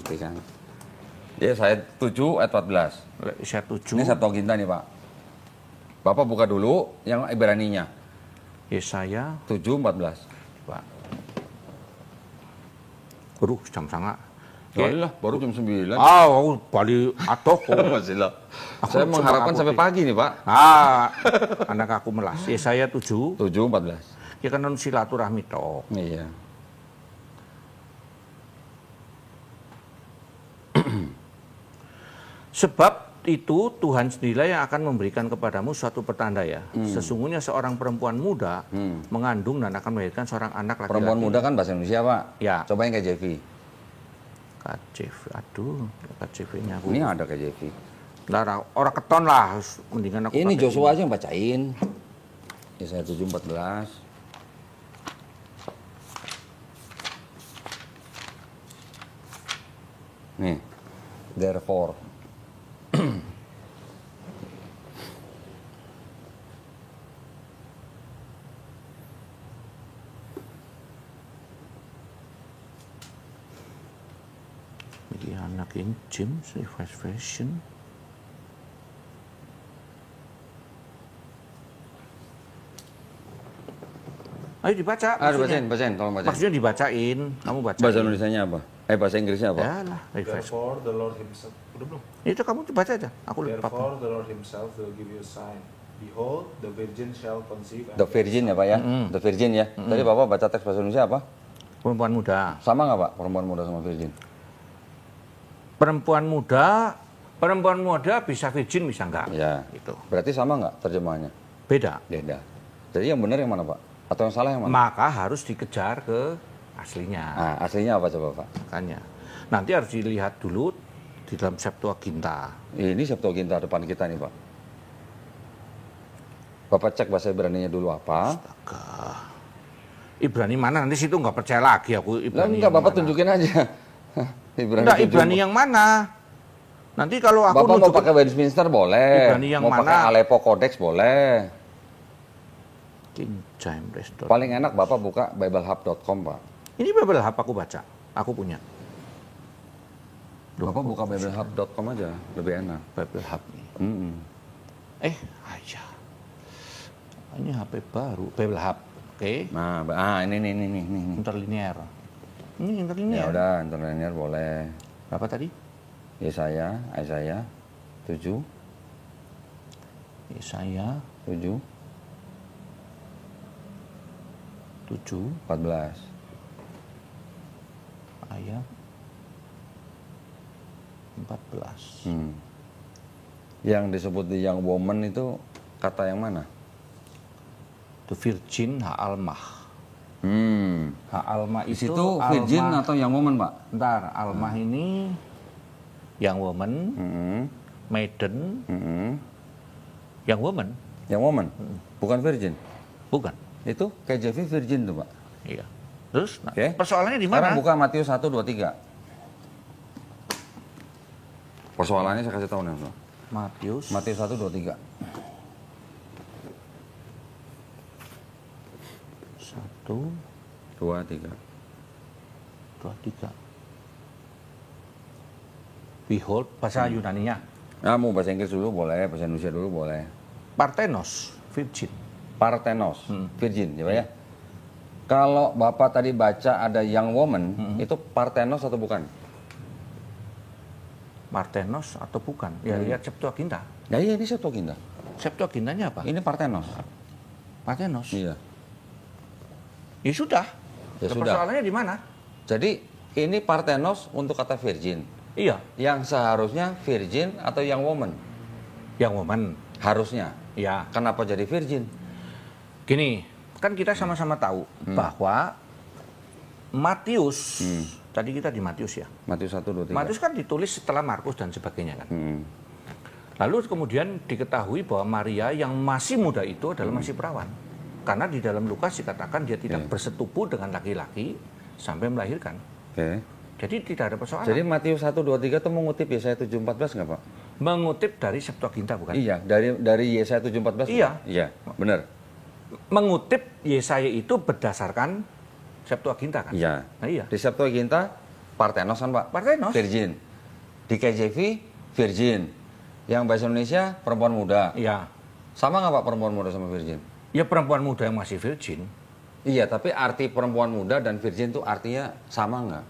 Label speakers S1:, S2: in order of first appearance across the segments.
S1: ngerti kan. Ya saya 7 ayat 14.
S2: Saya 7.
S1: Ini Septuaginta nih Pak. Bapak buka dulu yang Ibraninya.
S2: Yesaya
S1: 7:14.
S2: Pak. Baru jam sangat.
S1: Lah, baru jam 9.
S2: Balik atuh.
S1: Masih lah. Saya mengharapkan sampai pagi nih Pak.
S2: Anak aku melas. Yesaya 7.
S1: 7:14.
S2: Ya kan silaturahmi toh.
S1: Iya.
S2: Sebab itu Tuhan sendirilah yang akan memberikan kepadamu suatu pertanda ya. Sesungguhnya seorang perempuan muda mengandung dan akan melahirkan seorang anak laki-laki.
S1: Perempuan muda kan bahasa Indonesia Pak.
S2: Ya.
S1: Coba yang KJV.
S2: KJV, aduh, KJV-nya aku.
S1: Ini ada KJV.
S2: Lah, orang keton lah, mendingan aku.
S1: Ini Joshua aja yang bacain. Yesaya 7:14. Nih, therefore.
S2: Ini anak King James, Revised Version. Ayo dibaca.
S1: Bacain, tolong bacain.
S2: Maksudnya dibacain, kamu baca.
S1: Bahasa Indonesianya apa? Bahasa Inggrisnya apa?
S2: Ya lah, Revised.
S3: Therefore the Lord himself. Udah belum?
S2: Itu kamu baca aja, aku lupa.
S3: Therefore the Lord himself will give you a sign. Behold, the virgin shall conceive.
S1: The Virgin ya Pak ya? The Virgin ya? Tadi Bapak baca teks bahasa Indonesia apa?
S2: Perempuan muda.
S1: Sama nggak Pak? Perempuan muda sama Virgin?
S2: Perempuan muda bisa virgin bisa enggak?
S1: Ya.
S2: Itu.
S1: Berarti sama nggak terjemahannya?
S2: Beda.
S1: Beda. Jadi yang benar yang mana Pak? Atau yang salah yang mana?
S2: Maka harus dikejar ke aslinya.
S1: Nah, aslinya apa coba Pak?
S2: Makanya. Nanti harus dilihat dulu di dalam Septuaginta.
S1: Ini Septuaginta depan kita nih Pak. Bapak cek bahasa Ibraninya dulu apa?
S2: Astaga. Ibrani mana? Nanti situ nggak percaya lagi aku.
S1: Lah enggak, Bapak tunjukin aja.
S2: Enggak, Ibrani yang mana? Nanti kalau aku
S1: Bapak mau pakai Westminster boleh.
S2: Ibrani yang
S1: mau
S2: mana?
S1: pakai Aleppo Codex boleh.
S2: King James Restore.
S1: Paling enak Bapak buka biblehub.com Pak.
S2: Ini Bible Hub aku baca. Aku punya.
S1: Bapak buka biblehub.com aja, lebih enak.
S2: Bible Hub nih. Aja. Ini HP baru, Bible Hub. Oke.
S1: Nah, ini.
S2: Interlinear. Ini
S1: Ya
S2: interlinear.
S1: udah, interlinear boleh.
S2: Berapa tadi?
S1: Yesaya 7,
S2: Yesaya
S1: 7,
S2: 7
S1: 14.
S2: ayat 14.
S1: Yang disebut the young woman itu kata yang mana?
S2: The Virgin Ha'almah. Ha'almah
S1: Di
S2: itu
S1: situ virgin
S2: almah.
S1: atau young woman, Pak?
S2: Bentar, Almah ini young woman, maiden, young woman,
S1: Young woman? Bukan virgin?
S2: bukan?
S1: Itu KJV virgin tuh, Pak.
S2: Iya. Terus,
S1: Oke.
S2: persoalannya di
S1: Sekarang
S2: mana?
S1: buka Matius 1, 2, 3. Persoalannya saya kasih tahu nih, Pak.
S2: Matius.
S1: Matius 1, 2, 3.
S2: 1,
S1: 2, 3.
S2: 2, 3. Behold, bahasa Yunaninya.
S1: Nah, mau bahasa Inggris dulu boleh, bahasa Indonesia dulu boleh.
S2: Parthenos, virgin.
S1: Parthenos, virgin, ya Pak ya. Kalau Bapak tadi baca ada young woman, itu Parthenos atau bukan?
S2: Parthenos atau bukan? Ya, lihat Septuaginta.
S1: Ya iya, ini Septuaginta.
S2: Septuagintanya apa?
S1: Ini Parthenos.
S2: Parthenos.
S1: Iya.
S2: Ya sudah.
S1: Ya
S2: Lah,
S1: sudah.
S2: persoalannya di mana?
S1: Jadi ini Parthenos untuk kata virgin.
S2: Iya,
S1: Yang seharusnya virgin atau young woman?
S2: yang woman.
S1: Harusnya.
S2: Ya,
S1: Kenapa jadi virgin?
S2: gini, kan kita sama-sama tahu bahwa Matius, tadi kita di Matius ya.
S1: Matius 1, 2, 3.
S2: Matius kan ditulis setelah Markus dan sebagainya kan.
S1: Hmm.
S2: Lalu kemudian diketahui bahwa Maria yang masih muda itu adalah masih perawan. Karena di dalam Lukas dikatakan dia tidak bersetubuh dengan laki-laki sampai melahirkan.
S1: Oke.
S2: Jadi tidak ada persoalan.
S1: Jadi Matius 1, 2, 3 itu mengutip Yesaya 7, 14 nggak Pak?
S2: Mengutip dari Septuaginta bukan?
S1: Iya, dari Yesaya 7, 14.
S2: Iya.
S1: Iya, benar.
S2: Mengutip Yesaya itu berdasarkan Septuaginta kan?
S1: Iya.
S2: Nah, iya.
S1: Di Septuaginta Parthenos kan Pak?
S2: Parthenos.
S1: Virgin. Di KJV virgin. Yang bahasa Indonesia perempuan muda.
S2: Iya.
S1: Sama nggak Pak perempuan muda sama virgin?
S2: Ya perempuan muda yang masih virgin.
S1: Iya, tapi arti perempuan muda dan virgin itu artinya sama nggak?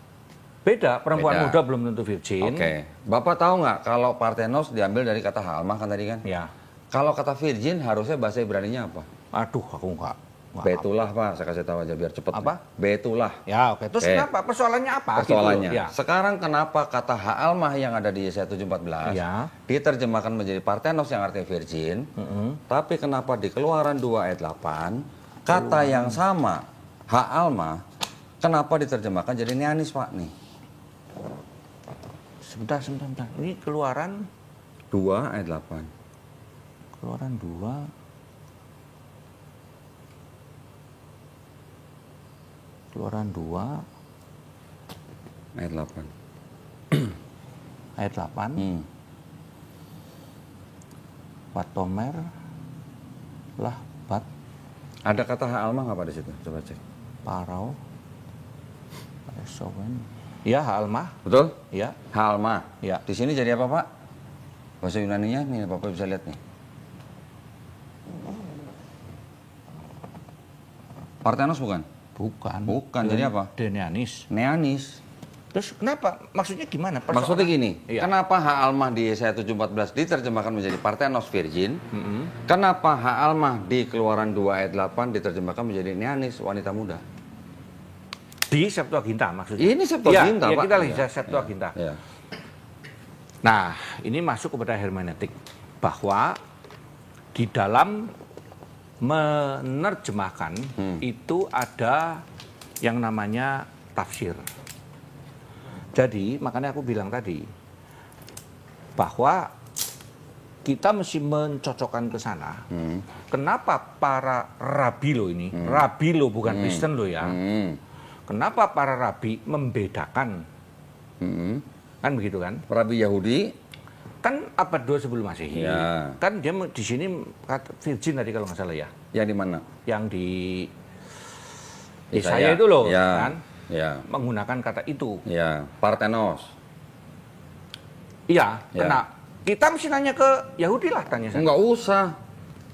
S2: Beda, perempuan
S1: Beda.
S2: muda belum tentu virgin.
S1: Oke. Bapak tahu nggak kalau Parthenos diambil dari kata halmah kan tadi kan?
S2: Ya.
S1: Kalau kata virgin harusnya bahasa Ibraninya apa?
S2: Aduh, aku nggak.
S1: Betulah Pak, saya kasih tahu aja biar cepet.
S2: Apa?
S1: Betulah.
S2: Ya, oke. Terus kenapa? Persoalannya apa?
S1: Persoalannya.
S2: Gitu. Ya.
S1: Sekarang kenapa kata ha'almah yang ada di Yesaya 7:14
S2: Ya.
S1: diterjemahkan menjadi Parthenos yang artinya virgin, tapi kenapa di Keluaran 2 ayat 8 kata yang sama ha'almah kenapa diterjemahkan jadi neanis Pak nih?
S2: Sebentar. Ini Keluaran
S1: 2 ayat 8.
S2: Keluaran 2. Keluaran 2
S1: Ayat 8.
S2: ayat 8. Watomer lah bat
S1: Ada kata ha'almah nggak Pak di situ? Coba cek.
S2: parau. Esowen. Ya, Almah.
S1: Betul?
S2: Ya.
S1: Ha'almah.
S2: Ya.
S1: Di sini jadi apa Pak? Bahasa Yunaninya nih Bapak bisa lihat nih. Parthenos bukan?
S2: Bukan.
S1: Bukan, jadi apa?
S2: Denianis.
S1: Neanis.
S2: Terus kenapa? Maksudnya gimana?
S1: Maksudnya gini,
S2: Iya.
S1: kenapa ha'almah di Yesaya 7:14 diterjemahkan menjadi Parthenos virgin? Kenapa ha'almah di Keluaran 2 ayat 8 diterjemahkan menjadi neanis, wanita muda?
S2: Di Septuaginta maksudnya.
S1: Ini Septuaginta,
S2: ya,
S1: Pak.
S2: kita lihat
S1: Iya.
S2: Septuaginta.
S1: Iya.
S2: Nah, ini masuk kepada hermeneutik bahwa di dalam menerjemahkan itu ada yang namanya tafsir. Jadi, makanya aku bilang tadi bahwa kita mesti mencocokkan ke sana. Kenapa para rabi lo ini, rabi lo bukan Kristen lo ya. Kenapa para rabi membedakan? Kan begitu kan?
S1: Rabi Yahudi,
S2: Kan abad 2 sebelum Masehi.
S1: Ya.
S2: Kan dia di sini kata virgin tadi kalau nggak salah ya.
S1: yang di mana?
S2: Yang di
S1: Yesaya.
S2: Yesaya itu loh,
S1: Ya.
S2: kan?
S1: Ya.
S2: Menggunakan kata itu.
S1: Ya, Parthenos.
S2: Iya,
S1: Ya.
S2: kena. Kita mesti nanya ke Yahudi lah tanya saya.
S1: Enggak usah.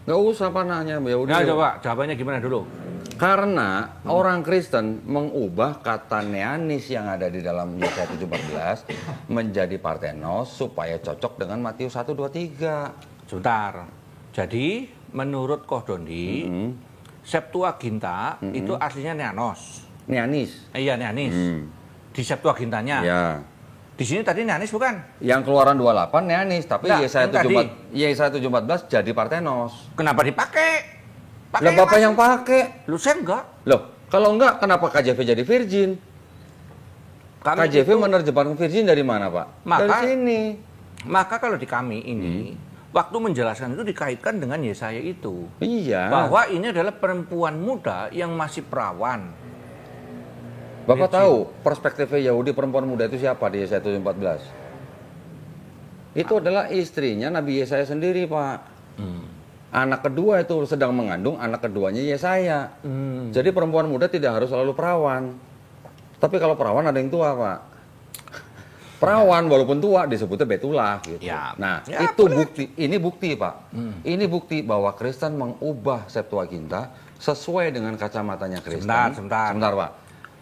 S1: Enggak usah Pak nanya Yahudi.
S2: Nah, coba jawabannya gimana dulu?
S1: Karena orang Kristen mengubah kata neanis yang ada di dalam Yesaya 7:14 menjadi Parthenos supaya cocok dengan Matius 1:23.
S2: Sebentar. Jadi, menurut Kohdondi, Septuaginta itu aslinya Neanos.
S1: Neanis.
S2: Iya, Neanis. Di Septuagintanya.
S1: Ya.
S2: Di sini tadi Neanis bukan?
S1: Yang Keluaran 28 neanis, tapi
S2: Nggak,
S1: Yesaya
S2: yang tadi.
S1: 7:14 jadi Parthenos.
S2: Kenapa dipakai?
S1: Lah Bapak yang pakai.
S2: Lu saya enggak.
S1: Loh, kalau enggak kenapa KJV jadi virgin?
S2: Kami
S1: KJV
S2: itu-
S1: menerjemahkan virgin dari mana, Pak?
S2: Maka-
S1: Dari sini.
S2: Maka kalau di kami ini, waktu menjelaskan itu dikaitkan dengan Yesaya itu.
S1: Iya.
S2: Bahwa ini adalah perempuan muda yang masih perawan.
S1: Bapak
S2: virgin.
S1: tahu perspektifnya Yahudi perempuan muda itu siapa di Yesaya 7:14? Itu adalah istrinya Nabi Yesaya sendiri, Pak. Anak kedua itu sedang mengandung, anak keduanya Yesaya. Jadi perempuan muda tidak harus selalu perawan. Tapi kalau perawan ada yang tua, Pak. Perawan walaupun tua disebutnya betulah gitu.
S2: Ya.
S1: Nah,
S2: Ya,
S1: itu bukti. Ini bukti, Pak. Ini bukti bahwa Kristen mengubah Septuaginta sesuai dengan kacamatanya Kristen.
S2: Sebentar.
S1: Sebentar, Pak.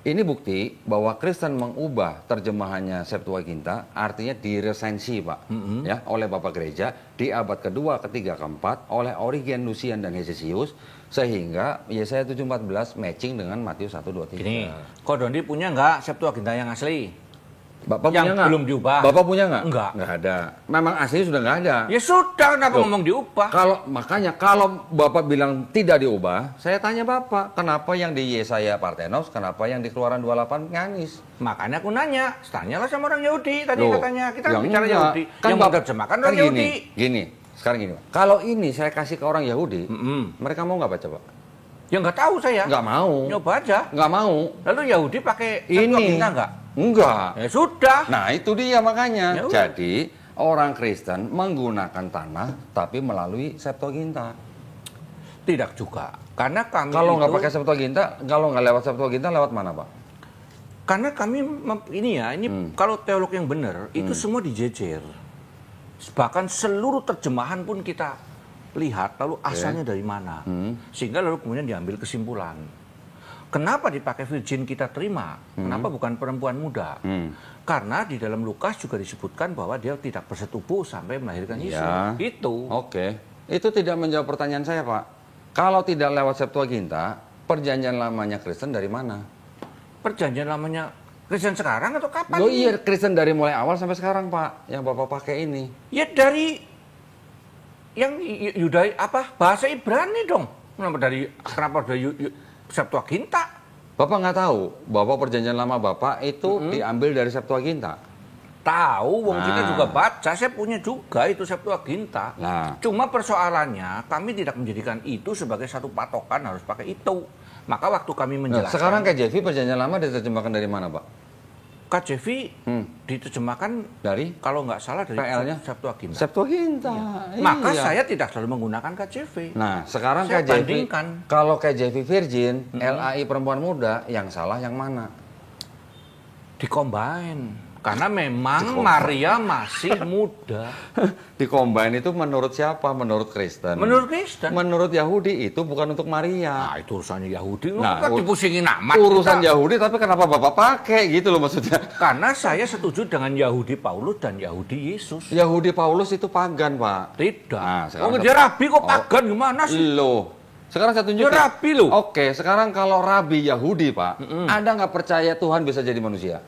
S1: Ini bukti bahwa Kristen mengubah terjemahannya Septuaginta, artinya diresensi, Pak, ya, oleh Bapak Gereja di abad kedua, ketiga, keempat oleh Origen, Lucian, dan Hesesius, sehingga Yesaya 7:14 matching dengan Matius 1:23.
S2: Gini, Kohdondi punya nggak Septuaginta yang asli?
S1: Bapak
S2: yang
S1: punya nggak?
S2: belum diubah.
S1: Bapak punya nggak?
S2: Enggak.
S1: Nggak ada. Memang aslinya sudah nggak ada.
S2: Ya sudah, kenapa
S1: Loh,
S2: ngomong diubah?
S1: Makanya kalau Bapak bilang tidak diubah, saya tanya Bapak, kenapa yang di Yesaya Parthenos, kenapa yang di Keluaran 28 Neanis?
S2: Makanya aku nanya, tanyalah sama orang Yahudi tadi
S1: Loh,
S2: katanya. Kita
S1: yang
S2: bicara
S1: enggak.
S2: Yahudi. Yang
S1: Bapak-
S2: menerjemahkan orang Yahudi.
S1: Gini, sekarang gini, Pak. Kalau ini saya kasih ke orang Yahudi, mereka mau nggak baca, Pak?
S2: Ya nggak tahu saya.
S1: Nggak mau.
S2: Nyoba aja.
S1: Nggak mau.
S2: Lalu Yahudi pakai
S1: Ini.
S2: Septuaginta nggak?
S1: Enggak.
S2: Ya sudah.
S1: Nah, itu dia makanya.
S2: Ya udah.
S1: Jadi, orang Kristen menggunakan tanah tapi melalui Septuaginta.
S2: Tidak juga. Karena kami
S1: Kalau nggak
S2: itu
S1: pakai Septuaginta, kalau nggak lewat Septuaginta, lewat mana, Pak?
S2: Karena kami kalau teolog yang benar itu semua dijejer. Bahkan seluruh terjemahan pun kita lihat lalu asalnya dari mana. Sehingga lalu kemudian diambil kesimpulan. Kenapa dipakai virgin kita terima? Kenapa bukan perempuan muda? Karena di dalam Lukas juga disebutkan bahwa dia tidak bersetubuh sampai melahirkan Yesus.
S1: Ya.
S2: Itu.
S1: Oke. Itu tidak menjawab pertanyaan saya, Pak. Kalau tidak lewat Septuaginta, perjanjian lamanya Kristen dari mana?
S2: Perjanjian lamanya Kristen sekarang atau kapan?
S1: Loh
S2: ini?
S1: iya, Kristen dari mulai awal sampai sekarang, Pak. Yang Bapak pakai ini.
S2: Ya dari yang bahasa Ibrani dong. Kenapa dari Septuaginta?
S1: Bapak nggak tahu bahwa perjanjian lama Bapak itu diambil dari Septuaginta?
S2: Tahu, wong kita juga baca, saya punya juga itu Septuaginta.
S1: Nah.
S2: Cuma persoalannya, kami tidak menjadikan itu sebagai satu patokan harus pakai itu. Maka waktu kami menjelaskan...
S1: Sekarang KJV perjanjian lama diterjemahkan dari mana, Pak?
S2: KJV diterjemahkan
S1: Dari?
S2: kalau nggak salah dari
S1: PL-nya?
S2: Septuaginta.
S1: Septuaginta. Iya.
S2: Maka saya tidak selalu menggunakan KJV.
S1: Nah, sekarang
S2: Saya
S1: KJV,
S2: bandingkan.
S1: kalau KJV Virgin, LAI perempuan muda, yang salah yang mana?
S2: Dicombine. Karena memang Maria masih muda.
S1: Dicombine itu menurut siapa? Menurut Kristen.
S2: Menurut Kristen.
S1: Menurut Yahudi itu bukan untuk Maria.
S2: Nah, itu urusannya Yahudi.
S1: Nah,
S2: Kan dipusingin amat.
S1: Urusan
S2: kita.
S1: Yahudi, tapi kenapa Bapak pakai gitu loh maksudnya?
S2: Karena saya setuju dengan Yahudi Paulus dan Yahudi Yesus.
S1: Yahudi Paulus itu pagan, Pak.
S2: Tidak.
S1: Nah, sekarang
S2: dia rabi kok pagan gimana sih?
S1: Loh. Sekarang saya tunjukin.
S2: Dia rabi loh.
S1: Oke, sekarang kalau rabi Yahudi, Pak, Anda nggak percaya Tuhan bisa jadi manusia?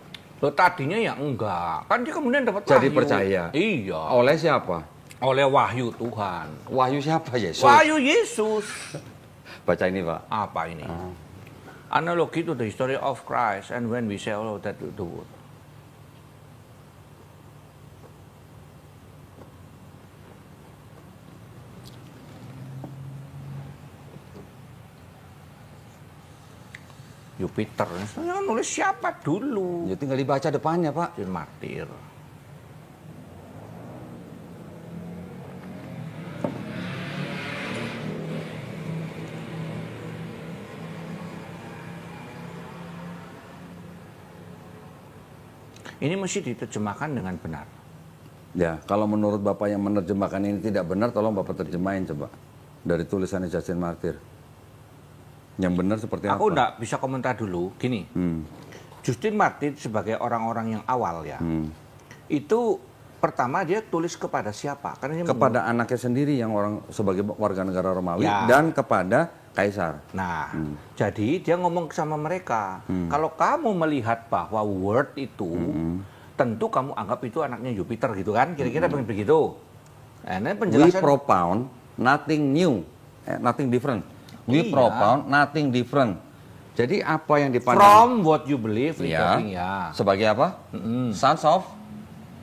S2: Loh, tadinya ya enggak. Kan dia kemudian dapat
S1: Jadi
S2: wahyu.
S1: percaya.
S2: Iya.
S1: Oleh siapa?
S2: Oleh wahyu Tuhan.
S1: Wahyu siapa? Yesus.
S2: Wahyu Yesus.
S1: Baca ini, Pak.
S2: Apa ini? Analogi to the history of Christ and when we say all of that to the world. Jupiter. Saya nulis siapa dulu?
S1: Ya tinggal dibaca depannya, Pak.
S2: Justin Martir. Ini mesti diterjemahkan dengan benar.
S1: Ya, kalau menurut Bapak yang menerjemahkan ini tidak benar, tolong Bapak terjemahin coba. Dari tulisannya Justin Martir. Yang benar seperti apa?
S2: Aku enggak bisa komentar dulu. Gini, Justin Martir sebagai orang-orang yang awal ya, itu pertama dia tulis kepada siapa? Karena dia
S1: kepada anaknya sendiri yang orang sebagai warga negara Romawi
S2: Ya.
S1: dan kepada kaisar.
S2: Nah, jadi dia ngomong sama mereka, kalau kamu melihat bahwa Word itu, tentu kamu anggap itu anaknya Jupiter gitu kan, kira-kira begitu. Nah, ini
S1: We
S2: penjelasan.
S1: propound nothing new, nothing different. We
S2: Iya.
S1: propound nothing different. Jadi apa yang dipandang?
S2: From what you believe,
S1: Ya.
S2: ya.
S1: Sebagai apa? Sons of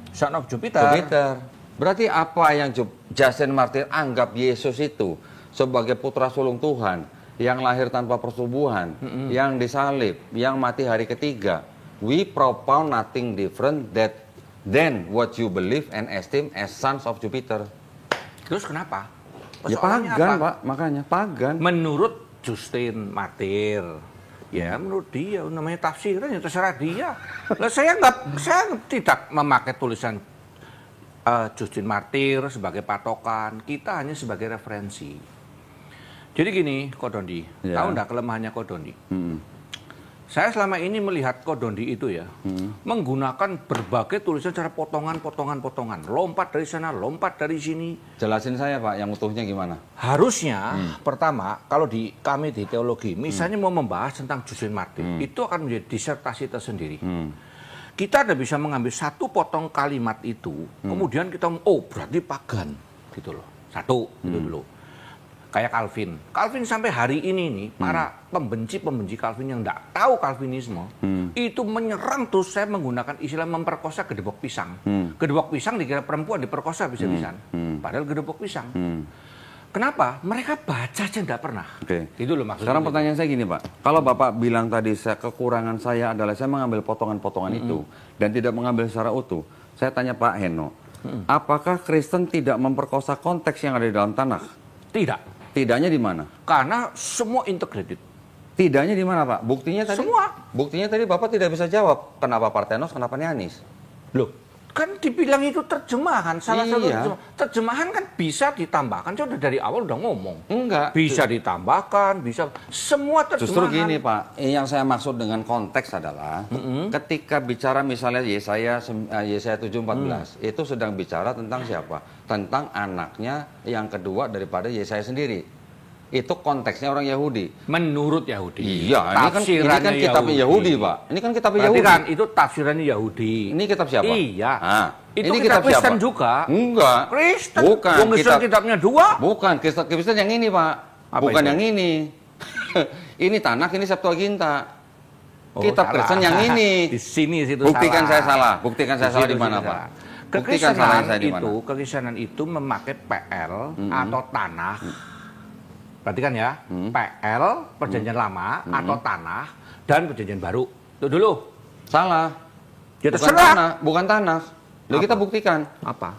S2: Son of Jupiter.
S1: Jupiter. Berarti apa yang Justin Martir anggap Yesus itu sebagai putra sulung Tuhan yang lahir tanpa persubuhan, yang disalib, yang mati hari ketiga. We propound nothing different than what you believe and esteem as sons of Jupiter.
S2: Terus kenapa?
S1: Ya
S2: Persoalannya
S1: pagan,
S2: apa?
S1: Pak, makanya pagan.
S2: Menurut Justin Martir, ya menurut dia namanya tafsiran ya terserah dia. Lah saya tidak memakai tulisan Justin Martir sebagai patokan, kita hanya sebagai referensi. Jadi gini, Kodondi,
S1: Ya.
S2: tahu enggak kelemahannya Kodondi? Saya selama ini melihat Kodondi itu ya, menggunakan berbagai tulisan secara potongan, lompat dari sana, lompat dari sini.
S1: Jelasin saya, Pak, yang utuhnya gimana?
S2: Harusnya pertama kalau kami di teologi misalnya mau membahas tentang Justin Martir itu akan menjadi disertasi tersendiri. Kita tidak bisa mengambil satu potong kalimat itu kemudian kita berarti pagan gitu loh. Satu itu dulu. Kayak Calvin sampai hari ini nih para pembenci Calvin yang tidak tahu Calvinisme itu menyerang terus saya menggunakan istilah memperkosa gedebok pisang. Gedebok pisang dikira perempuan diperkosa bisa-bisan. Padahal gedebok pisang. Kenapa? Mereka baca aja tidak pernah.
S1: Oke.
S2: Itu loh maksudnya.
S1: Sekarang pertanyaan saya gini, Pak. Kalau Bapak bilang tadi kekurangan saya adalah saya mengambil potongan-potongan itu dan tidak mengambil secara utuh. Saya tanya Pak Heno, apakah Kristen tidak memperkosa konteks yang ada di dalam tanah?
S2: Tidak.
S1: Tidaknya di mana?
S2: Karena semua integrated.
S1: Tidaknya di mana, Pak? Buktinya tadi.
S2: Semua.
S1: Buktinya tadi Bapak tidak bisa jawab. Kenapa Parthenos, kenapa Neanis?
S2: Loh, kan dibilang itu terjemahan. Salah satu
S1: Iya.
S2: terjemahan kan bisa ditambahkan. Saya udah dari awal udah ngomong.
S1: Enggak.
S2: Bisa ditambahkan, bisa semua terjemahan.
S1: Justru gini, Pak. Yang saya maksud dengan konteks adalah ketika bicara misalnya Yesaya 7:14 itu sedang bicara tentang siapa? Tentang anaknya yang kedua daripada Yesaya sendiri. Itu konteksnya orang Yahudi.
S2: Menurut Yahudi.
S1: Iya, ini kan kitab Yahudi, Pak. Ini kan kitab
S2: Berarti
S1: Yahudi.
S2: kan itu tafsirannya Yahudi.
S1: Ini kitab siapa?
S2: Iya.
S1: Ah,
S2: Itu
S1: ini
S2: kitab Kristen
S1: siapa?
S2: juga.
S1: Enggak.
S2: Kristen.
S1: Bukan.
S2: Wong Kristen kitabnya 2.
S1: Bukan, Kristen yang ini, Pak.
S2: Apa
S1: Bukan
S2: itu?
S1: yang ini. Ini Tanakh, ini Septuaginta.
S2: Oh,
S1: kitab
S2: salah.
S1: Kristen yang ini.
S2: Di sini situ
S1: Buktikan
S2: salah.
S1: saya salah. Buktikan saya salah di mana, Pak? Buktikan salah saya di mana?
S2: Kekristenan itu memakai PL atau tanah. Perhatikan ya, PL perjanjian lama atau tanah dan perjanjian baru. Itu dulu.
S1: Salah.
S2: Ya
S1: Bukan
S2: terserah.
S1: tanah, bukan tanah. Lalu kita buktikan.
S2: Apa?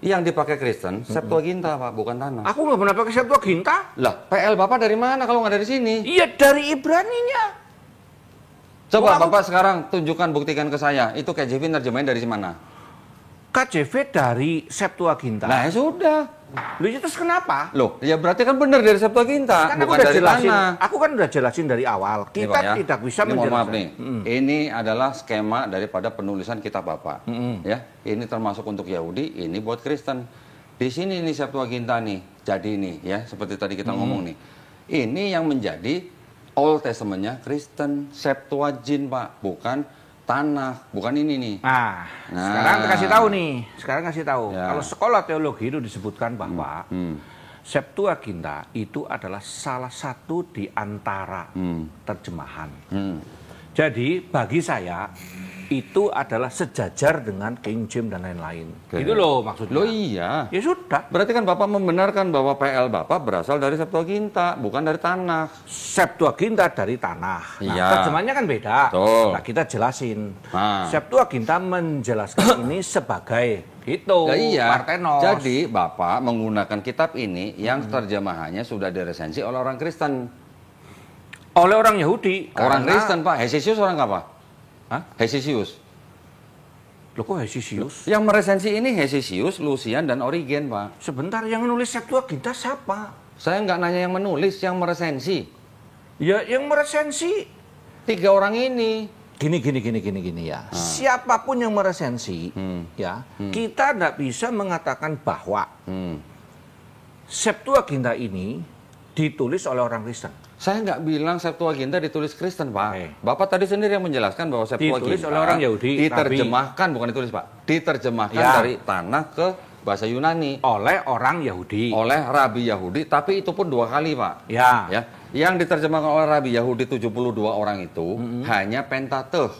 S1: Yang dipakai Kristen, Septuaginta, Pak, bukan tanah.
S2: Aku nggak pernah pakai Septuaginta.
S1: Lah, PL Bapak dari mana kalau nggak dari sini?
S2: Iya dari Ibraninya.
S1: Coba
S2: Wah,
S1: Bapak sekarang tunjukkan, buktikan ke saya. Itu KJV nerjemahin dari mana?
S2: KJV dari Septuaginta.
S1: Nah, ya sudah.
S2: Loh, ya terus kenapa?
S1: Loh, ya berarti kan benar dari Septuaginta,
S2: Kan aku
S1: bukan
S2: udah
S1: dari
S2: jelasin.
S1: tanah.
S2: Aku kan udah jelasin dari awal.
S1: Ini,
S2: Kita
S1: Pak, ya.
S2: tidak bisa
S1: Ini mohon maaf nih.
S2: menjelaskan.
S1: Ini adalah skema daripada penulisan kitab Bapak. Ya, ini termasuk untuk Yahudi, ini buat Kristen. Di sini nih Septuaginta nih. Jadi nih ya, seperti tadi kita ngomong nih. Ini yang menjadi Old Testament-nya Kristen, Septuagint, Pak, bukan tanah, bukan ini nih.
S2: Nah,
S1: Nah.
S2: sekarang kasih tahu nih. Sekarang kasih tahu.
S1: Ya.
S2: Kalau sekolah teologi itu disebutkan bahwa Septuaginta itu adalah salah satu di antara terjemahan. Jadi bagi saya itu adalah sejajar dengan King James dan lain-lain.
S1: Oke.
S2: Itu loh maksudnya.
S1: Loh iya.
S2: Ya sudah.
S1: Berarti kan Bapak membenarkan bahwa PL Bapak berasal dari Septuaginta, bukan dari tanah.
S2: Septuaginta dari tanah. Nah,
S1: Iya.
S2: terjemahannya kan beda.
S1: Betul.
S2: Nah, kita jelasin.
S1: Nah.
S2: Septuaginta menjelaskan ini sebagai itu
S1: Nah, iya.
S2: Parthenos.
S1: Jadi Bapak menggunakan kitab ini yang terjemahannya sudah diresensi oleh orang Kristen.
S2: oleh orang Yahudi.
S1: Orang
S2: karena-
S1: Kristen, Pak. Hesisius orang apa?
S2: Hah?
S1: Hesisius.
S2: Loh kok Hesisius?
S1: Yang meresensi ini Hesisius, Lucian, dan Origen, Pak.
S2: Sebentar, yang nulis Septuaginta siapa?
S1: Saya nggak nanya yang menulis, yang meresensi.
S2: Ya yang meresensi.
S1: 3 orang ini.
S2: Gini ya. Siapapun yang meresensi, ya, kita tidak bisa mengatakan bahwa Septuaginta ini ditulis oleh orang Kristen.
S1: Saya nggak bilang Septuaginta ditulis Kristen, Pak.
S2: Oke.
S1: Bapak tadi sendiri yang menjelaskan bahwa Septuaginta
S2: Ditulis oleh orang Yahudi,
S1: diterjemahkan, bukan ditulis, Pak. Diterjemahkan
S2: Ya.
S1: dari tanah ke bahasa Yunani
S2: Oleh orang Yahudi.
S1: oleh Rabi Yahudi, tapi itu pun 2 kali, Pak.
S2: Ya.
S1: Ya, yang diterjemahkan oleh Rabi Yahudi 72 orang itu hanya Pentateuch.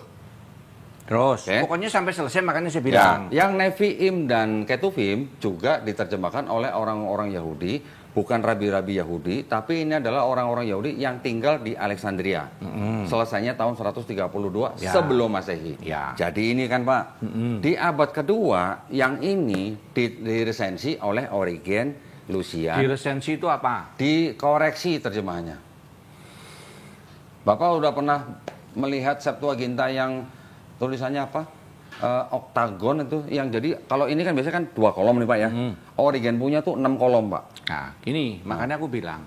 S2: Terus,
S1: Oke.
S2: pokoknya sampai selesai makanya saya
S1: Ya,
S2: bilang.
S1: yang Nevi'im dan Ketuvim juga diterjemahkan oleh orang-orang Yahudi, bukan rabi-rabi Yahudi, tapi ini adalah orang-orang Yahudi yang tinggal di Alexandria. Selesainya tahun 132
S2: Ya.
S1: sebelum Masehi.
S2: Ya.
S1: Jadi ini kan, Pak, di abad kedua yang ini diresensi oleh Origen, Lucian,
S2: Di resensi itu apa?
S1: dikoreksi terjemahannya. Bapak udah pernah melihat Septuaginta yang tulisannya apa? Oktagon itu yang jadi kalau ini kan biasanya kan 2 kolom nih, Pak, ya. Origen punya tuh 6 kolom, Pak.
S2: Nah, ini makanya aku bilang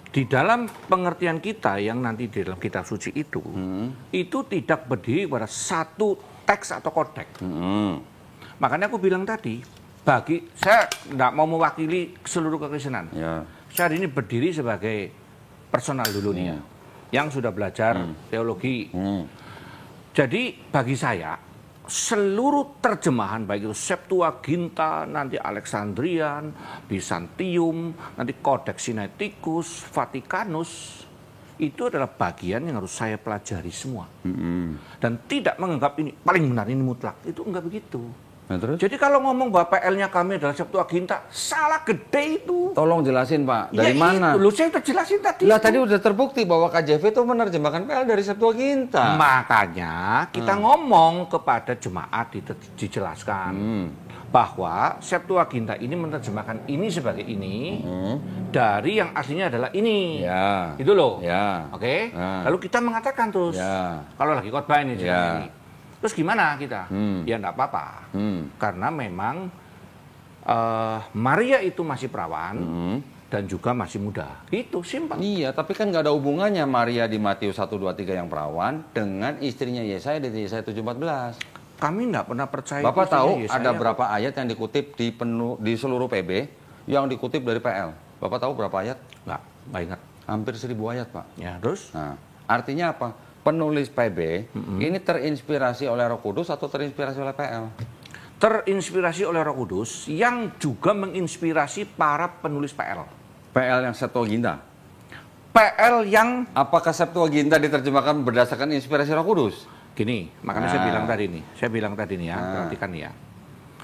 S2: di dalam pengertian kita yang nanti di dalam kitab suci itu tidak berdiri pada satu teks atau kodeks. Makanya aku bilang tadi, bagi saya tidak mau mewakili seluruh kekristenan.
S1: Ya.
S2: Saya hari ini berdiri sebagai personal dulu nih ya, yang sudah belajar teologi. Jadi bagi saya seluruh terjemahan baik itu Septuaginta, nanti Alexandrian, Bizantium, nanti Codex Sinaiticus, Vaticanus, itu adalah bagian yang harus saya pelajari semua. Dan tidak menganggap ini paling benar, ini mutlak. Itu enggak begitu.
S1: Nah, terus?
S2: Jadi kalau ngomong bahwa PL-nya kami adalah Septuaginta, salah gede itu.
S1: Tolong jelasin Pak, dari
S2: Ya
S1: mana?
S2: Itu, saya udah jelasin tadi.
S1: Lah
S2: itu.
S1: tadi udah terbukti bahwa KJV itu menerjemahkan PL dari Septuaginta.
S2: Makanya kita ngomong kepada jemaat dijelaskan bahwa Septuaginta ini menerjemahkan ini sebagai ini dari yang aslinya adalah ini.
S1: Ya.
S2: Itu loh.
S1: Ya.
S2: Oke.
S1: Ya.
S2: Lalu kita mengatakan terus
S1: Ya.
S2: kalau lagi khotbah ini
S1: Ya.
S2: ini. Terus gimana kita? Ya enggak apa-apa. Karena memang Maria itu masih perawan dan juga masih muda. Itu simpel.
S1: Iya, tapi kan nggak ada hubungannya Maria di Matius 1, 2, 3 yang perawan dengan istrinya Yesaya di Yesaya 7:14.
S2: Kami nggak pernah percaya.
S1: Bapak
S2: itu
S1: tahu
S2: Yesaya
S1: ada
S2: kok.
S1: berapa ayat yang dikutip di seluruh PB yang dikutip dari PL? Bapak tahu berapa ayat?
S2: Nggak ingat.
S1: Hampir 1000 ayat, Pak.
S2: Ya, terus?
S1: Nah, artinya apa? Penulis PB ini terinspirasi oleh Roh Kudus atau terinspirasi oleh PL?
S2: Terinspirasi oleh Roh Kudus yang juga menginspirasi para penulis PL.
S1: PL yang Septuaginta.
S2: PL yang
S1: Apakah Septuaginta diterjemahkan berdasarkan inspirasi Roh Kudus?
S2: gini, makanya saya bilang tadi nih. Saya bilang tadi nih ya, perhatikan nih ya.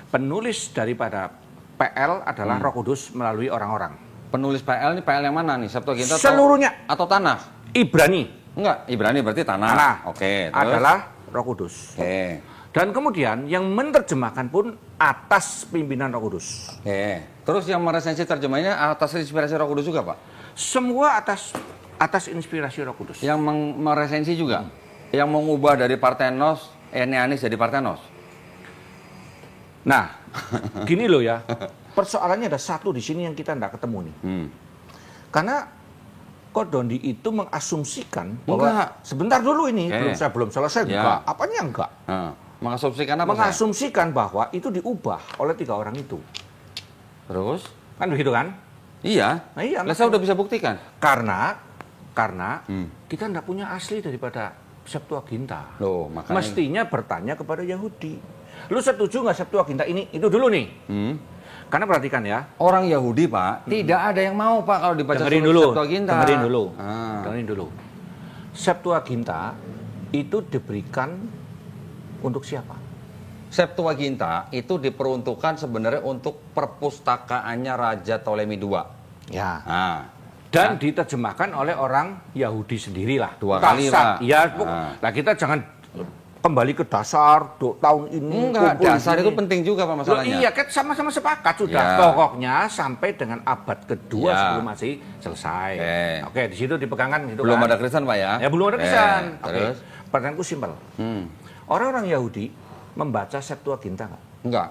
S2: Penulis daripada PL adalah Roh Kudus melalui orang-orang.
S1: Penulis PL ini PL yang mana nih? Septuaginta
S2: Seluruhnya.
S1: atau tanah?
S2: Ibrani.
S1: Enggak, Ibrani berarti tanah.
S2: Tanah.
S1: Oke, terus?
S2: Adalah Roh Kudus.
S1: Oke.
S2: Dan kemudian yang menerjemahkan pun atas pimpinan Roh Kudus.
S1: Oke. Terus yang meresensi terjemahnya atas inspirasi Roh Kudus juga, Pak?
S2: Semua atas inspirasi Roh Kudus.
S1: Yang meresensi juga? Yang mengubah dari Parthenos, Enneanis jadi Parthenos?
S2: Nah, gini loh ya. Persoalannya ada satu di sini yang kita tidak ketemu nih. Karena Kodondi itu mengasumsikan bahwa
S1: Enggak.
S2: sebentar dulu ini saya belum selesai
S1: Ya.
S2: enggak. Apanya enggak?
S1: Nah, mengasumsikan apa? Saya?
S2: Mengasumsikan bahwa itu diubah oleh 3 orang itu.
S1: Terus?
S2: Kan begitu kan?
S1: Iya.
S2: Nah, iya,
S1: Lah, saya udah bisa buktikan.
S2: Karena kita tidak punya asli daripada Septuaginta.
S1: Loh, makanya.
S2: Mestinya bertanya kepada Yahudi. Lu setuju nggak Septuaginta ini? Itu dulu nih. Karena perhatikan ya.
S1: Orang Yahudi, Pak, tidak ada yang mau, Pak, kalau dibaca
S2: Dengerin
S1: seluruh
S2: dulu.
S1: Septuaginta.
S2: Dengerin dulu.
S1: Ah.
S2: Dengerin dulu. Septuaginta itu diberikan untuk siapa?
S1: Septuaginta itu diperuntukkan sebenarnya untuk perpustakaannya Raja Ptolemy II.
S2: Ya.
S1: Nah,
S2: Dan diterjemahkan oleh orang Yahudi sendirilah.
S1: 2 kali lah.
S2: Ya,
S1: Ah.
S2: nah kita jangan kembali ke dasar tahun ini.
S1: enggak,
S2: kumpul
S1: dasar
S2: di
S1: itu
S2: sini.
S1: penting juga, Pak,
S2: Loh,
S1: masalahnya.
S2: iya, kan sama-sama sepakat sudah.
S1: Ya.
S2: Pokoknya sampai dengan abad kedua
S1: Ya.
S2: sebelum Masehi selesai.
S1: Oke.
S2: Di situ dipegangkan gitu
S1: Belum
S2: kan.
S1: ada Kristen, Pak, ya?
S2: Ya belum ada Kristen. Oke.
S1: Terus?
S2: Pertanyaanku simpel. Orang-orang Yahudi membaca Septuaginta nggak?
S1: Enggak.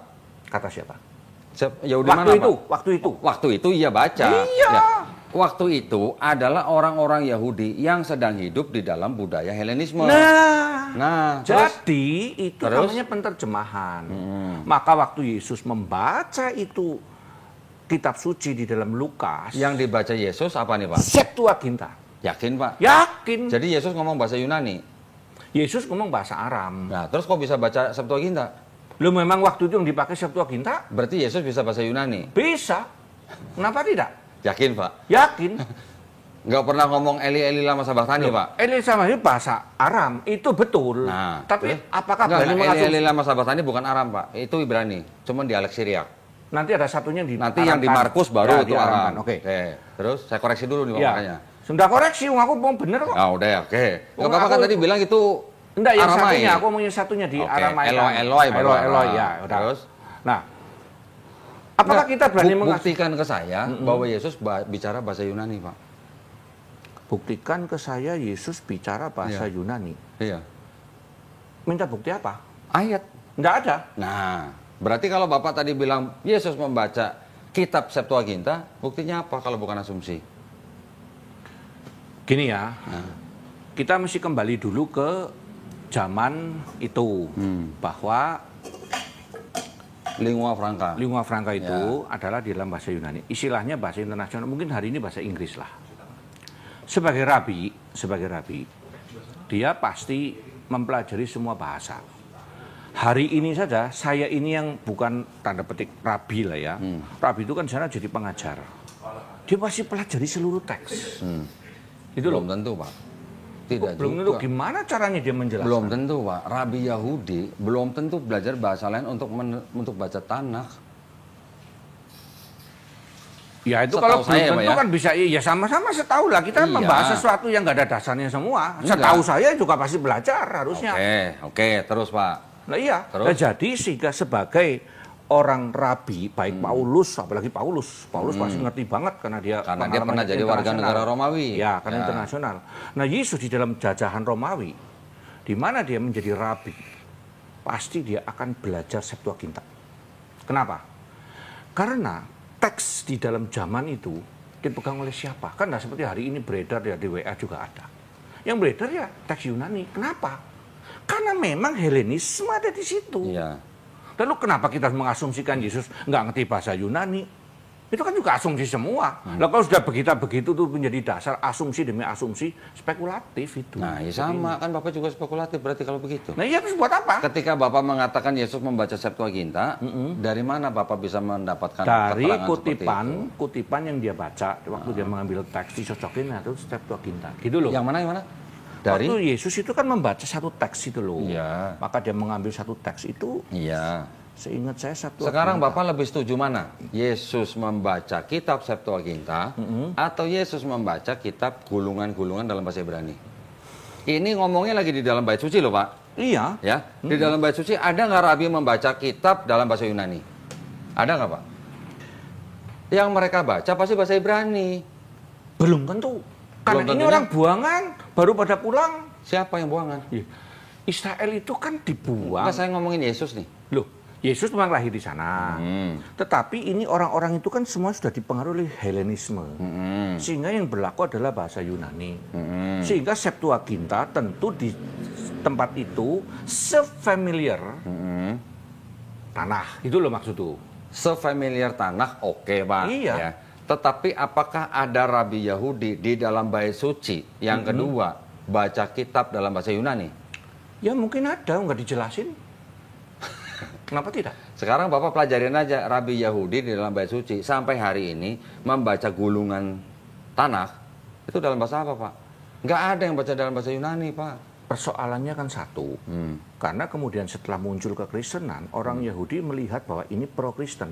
S2: Kata siapa?
S1: Yahudi
S2: Waktu
S1: mana,
S2: itu,
S1: Pak?
S2: waktu itu.
S1: Waktu itu iya baca.
S2: Iya.
S1: Ya. Waktu itu adalah orang-orang Yahudi yang sedang hidup di dalam budaya Helenisme. Nah, terus?
S2: Jadi itu
S1: Terus?
S2: namanya penterjemahan. Maka waktu Yesus membaca itu kitab suci di dalam Lukas,
S1: Yang dibaca Yesus apa nih, Pak?
S2: Septuaginta.
S1: Yakin, Pak?
S2: Yakin.
S1: Jadi Yesus ngomong bahasa Yunani.
S2: Yesus ngomong bahasa Aram.
S1: Nah, terus kok bisa baca Septuaginta?
S2: Lu memang waktu itu yang dipakai Septuaginta?
S1: Berarti Yesus bisa bahasa Yunani.
S2: Bisa. Kenapa tidak?
S1: Yakin, Pak?
S2: Yakin.
S1: Nggak pernah ngomong Eli Eli lama sabachthani, Pak?
S2: Eli sama ini bahasa Aram, itu betul.
S1: Nah,
S2: tapi
S1: terus?
S2: apakah
S1: Nggak,
S2: berani
S1: Eli
S2: mengasumsi?
S1: Eli lama sabachthani bukan Aram, Pak. Itu Ibrani, cuman dialek Syriak.
S2: Nanti ada satunya di
S1: Nanti yang di Markus baru itu Aram.
S2: Oke.
S1: Terus saya koreksi dulu nih, Pak,
S2: Ya.
S1: makanya.
S2: Sudah koreksi, aku mau bener kok.
S1: Ah, udah ya, oke.
S2: Oh,
S1: Nggak apa-apa kan
S2: aku-
S1: tadi bilang itu
S2: Enggak, yang
S1: Aramai.
S2: satunya, aku mau yang satunya di
S1: Oke,
S2: Aramai.
S1: Eloi, Eloi baru
S2: Eloi,
S1: Aram.
S2: ya, udah.
S1: Terus?
S2: Nah, apakah kita berani
S1: buktikan ke saya bahwa Yesus bicara bahasa Yunani, Pak?
S2: Buktikan ke saya Yesus bicara bahasa
S1: Iya.
S2: Yunani.
S1: Iya.
S2: Minta bukti apa?
S1: Ayat.
S2: Enggak ada.
S1: Nah, berarti kalau Bapak tadi bilang Yesus membaca kitab Septuaginta, buktinya apa kalau bukan asumsi?
S2: Gini ya, kita mesti kembali dulu ke zaman itu. Bahwa
S1: Lingua franca.
S2: lingua franca itu
S1: Ya.
S2: adalah di dalam bahasa Yunani. Istilahnya bahasa internasional, mungkin hari ini bahasa Inggris lah. Sebagai rabi, dia pasti mempelajari semua bahasa. Hari ini saja, saya ini yang bukan tanda petik rabi lah ya. Rabi itu kan di sana jadi pengajar. Dia pasti pelajari seluruh teks. Itu loh.
S1: Belum tentu, Pak. Tidak
S2: belum
S1: juga.
S2: tentu. Gimana caranya dia menjelaskan?
S1: Belum tentu, Pak. Rabi Yahudi belum tentu belajar bahasa lain untuk baca Tanakh.
S2: Ya itu
S1: Setahu
S2: kalau
S1: saya,
S2: belum
S1: Pak,
S2: tentu
S1: ya.
S2: kan bisa, ya sama-sama setahu lah. Kita
S1: Iya.
S2: membahas sesuatu yang nggak ada dasarnya semua.
S1: Enggak.
S2: Setahu saya juga pasti belajar harusnya.
S1: Oke, terus Pak.
S2: Nah iya,
S1: Terus?
S2: nah, jadi sehingga sebagai orang rabi, baik Paulus, apalagi Paulus pasti ngerti banget karena dia
S1: Pernah jadi warga negara Romawi.
S2: Ya, karena internasional. Nah Yesus di dalam jajahan Romawi, di mana dia menjadi rabi, pasti dia akan belajar Septuaginta. Kenapa? Karena teks di dalam zaman itu dipegang oleh siapa? Kan nggak seperti hari ini beredar ya di WA juga ada. Yang beredar ya teks Yunani. Kenapa? Karena memang Helenisme ada di situ.
S1: Iya.
S2: Lalu kenapa kita mengasumsikan Yesus nggak ngerti bahasa Yunani? Itu kan juga asumsi semua. Lah kalau sudah begitu tuh menjadi dasar asumsi demi asumsi spekulatif itu.
S1: Nah, ya sama kan Bapak juga spekulatif berarti kalau begitu.
S2: Nah iya terus buat apa?
S1: Ketika Bapak mengatakan Yesus membaca Septuaginta, dari mana Bapak bisa mendapatkan
S2: Dari
S1: keterangan seperti itu?
S2: kutipan yang dia baca waktu dia mengambil teks dicocokin itu Septuaginta. Gitu loh.
S1: Yang mana? Dari?
S2: Waktu Yesus itu kan membaca satu teks itu loh.
S1: Iya.
S2: Maka dia mengambil satu teks itu,
S1: Iya.
S2: seingat saya Septuaginta.
S1: Sekarang Bapak lebih setuju mana? Yesus membaca kitab Septuaginta atau Yesus membaca kitab gulungan-gulungan dalam bahasa Ibrani? Ini ngomongnya lagi di dalam bait suci loh, Pak.
S2: Iya.
S1: Ya, di dalam bait suci ada nggak Rabi membaca kitab dalam bahasa Yunani? Ada nggak, Pak? Yang mereka baca pasti bahasa Ibrani.
S2: Belum tentu. Karena
S1: Belum
S2: ini
S1: tentunya.
S2: orang buangan, baru pada pulang.
S1: Siapa yang buangan?
S2: Iya. Israel itu kan dibuang.
S1: Enggak, saya ngomongin Yesus nih.
S2: Loh, Yesus memang lahir di sana. Tetapi ini orang-orang itu kan semua sudah dipengaruhi oleh Helenisme. Sehingga yang berlaku adalah bahasa Yunani. Sehingga Septuaginta tentu di tempat itu sefamiliar tanah. Itu loh maksud tuh.
S1: Sefamiliar Tanakh, oke, Pak.
S2: Iya.
S1: Ya. Tetapi apakah ada Rabi Yahudi di dalam bait suci? Yang kedua, baca kitab dalam bahasa Yunani?
S2: Ya mungkin ada, nggak dijelasin. Kenapa tidak?
S1: Sekarang Bapak pelajarin aja Rabi Yahudi di dalam bait suci sampai hari ini membaca gulungan Tanakh itu dalam bahasa apa, Pak? Nggak ada yang baca dalam bahasa Yunani, Pak.
S2: Persoalannya kan satu. Karena kemudian setelah muncul kekristenan, orang Yahudi melihat bahwa ini pro-Kristen.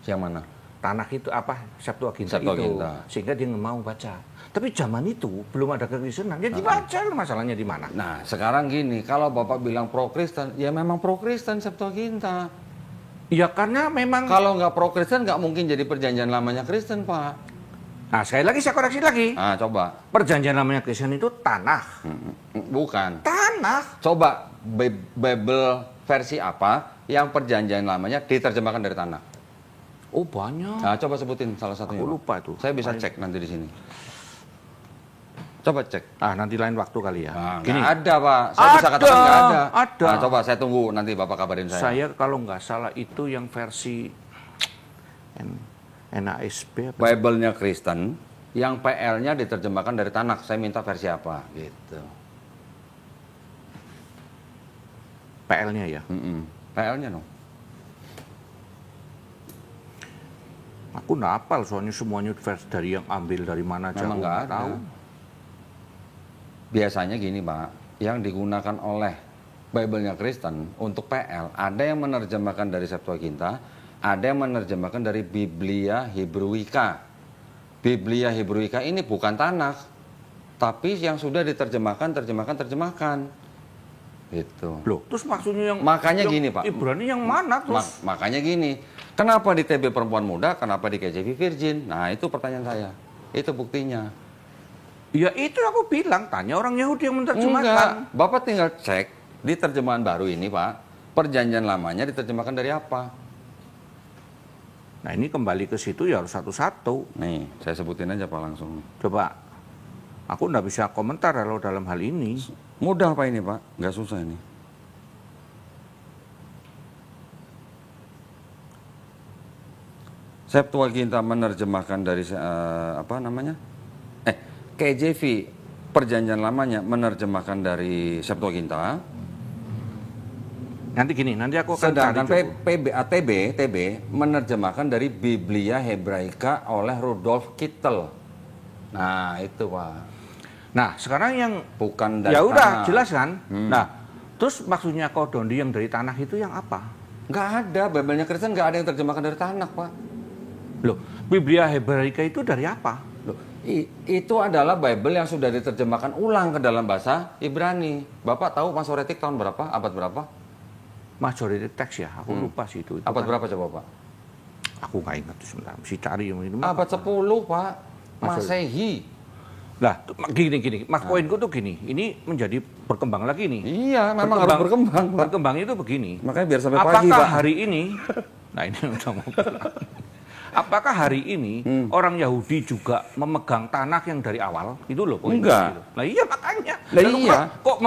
S1: Yang mana?
S2: Tanakh itu apa? Septuaginta itu.
S1: Septuaginta.
S2: Sehingga dia nggak mau baca. Tapi zaman itu belum ada kekristenan. Ya dibaca, masalahnya di mana?
S1: Nah, sekarang gini, kalau Bapak bilang pro-Kristen, ya memang pro-Kristen Septuaginta.
S2: Ya karena memang...
S1: Kalau nggak pro-Kristen, nggak mungkin jadi perjanjian lamanya Kristen, Pak.
S2: Nah sekali lagi saya koreksi lagi.
S1: Nah, coba.
S2: Perjanjian namanya Kristen itu tanah.
S1: Bukan.
S2: Tanah.
S1: Coba Bible versi apa yang perjanjian lamanya diterjemahkan dari tanah?
S2: Oh banyak.
S1: Nah, coba sebutin salah satunya.
S2: Aku
S1: Pak.
S2: lupa itu.
S1: Saya bisa cek nanti di sini. Coba cek.
S2: Ah nanti lain waktu kali ya.
S1: Nah,
S2: Gini,
S1: nggak ada, Pak. Saya bisa
S2: Ada,
S1: katakan nggak ada.
S2: ada.
S1: Nah, coba saya tunggu nanti Bapak kabarin saya.
S2: saya kalau nggak salah itu yang versi NASB apa?
S1: Bible-nya Kristen, yang PL-nya diterjemahkan dari Tanakh. Saya minta versi apa? Gitu.
S2: PL-nya ya.
S1: PL-nya dong.
S2: Aku nggak hafal soalnya semuanya versi dari yang ambil dari mana aja.
S1: Memang
S2: aku
S1: nggak
S2: nggak
S1: ada.
S2: tahu.
S1: Biasanya gini, Pak, yang digunakan oleh Bible-nya Kristen untuk PL, ada yang menerjemahkan dari Septuaginta, ada yang menerjemahkan dari Biblia Hebrewica. Biblia Hebrewica ini bukan Tanakh, tapi yang sudah diterjemahkan. Gitu.
S2: Loh, terus maksudnya yang
S1: Makanya
S2: yang
S1: gini, Pak.
S2: Ibrani yang mana terus?
S1: Makanya gini, kenapa di TB perempuan muda, kenapa di KJV Virgin? Nah, itu pertanyaan saya. Itu buktinya.
S2: Ya itu aku bilang, tanya orang Yahudi yang
S1: Enggak,
S2: menerjemahkan.
S1: Bapak tinggal cek di terjemahan baru ini, Pak. Perjanjian lamanya diterjemahkan dari apa?
S2: Nah ini kembali ke situ ya harus satu-satu.
S1: Nih, saya sebutin aja Pak langsung.
S2: Coba, aku nggak bisa komentar kalau dalam hal ini.
S1: Mudah Pak ini Pak, nggak susah ini. Septuaginta menerjemahkan dari apa namanya? KJV perjanjian lamanya menerjemahkan dari Septuaginta.
S2: Nanti gini, nanti aku akan
S1: Sedangkan
S2: cari dulu.
S1: TB menerjemahkan dari Biblia Hebraica oleh Rudolf Kittel. Nah, itu Pak.
S2: Nah, sekarang yang
S1: Bukan dari
S2: ya udah
S1: tanah.
S2: jelas kan? Nah, terus maksudnya kodondi yang dari tanah itu yang apa?
S1: Nggak ada, Bible-nya Kristen nggak ada yang terjemahkan dari tanah, Pak.
S2: Loh, Biblia Hebraika itu dari apa?
S1: Loh, itu adalah Bible yang sudah diterjemahkan ulang ke dalam bahasa Ibrani. Bapak tahu Masoretik tahun berapa? Abad berapa?
S2: Majority text ya, aku lupa sih itu.
S1: Abad
S2: kan.
S1: berapa coba, Pak?
S2: Aku nggak ingat tuh sebentar, mesti cari yang ini.
S1: Abad 10, Pak. Masehi.
S2: Lah, gini, mas poinku tuh gini, ini menjadi berkembang lagi nih.
S1: Iya, memang harus berkembang, Pak.
S2: Berkembang itu begini.
S1: Makanya biar sampai
S2: Apakah
S1: pagi, Pak.
S2: hari ini, nah ini udah mau pulang. Apakah hari ini orang Yahudi juga memegang tanah yang dari awal? Itu loh poin.
S1: Enggak.
S2: Nah iya makanya.
S1: Lah
S2: Lalu
S1: iya.
S2: Kok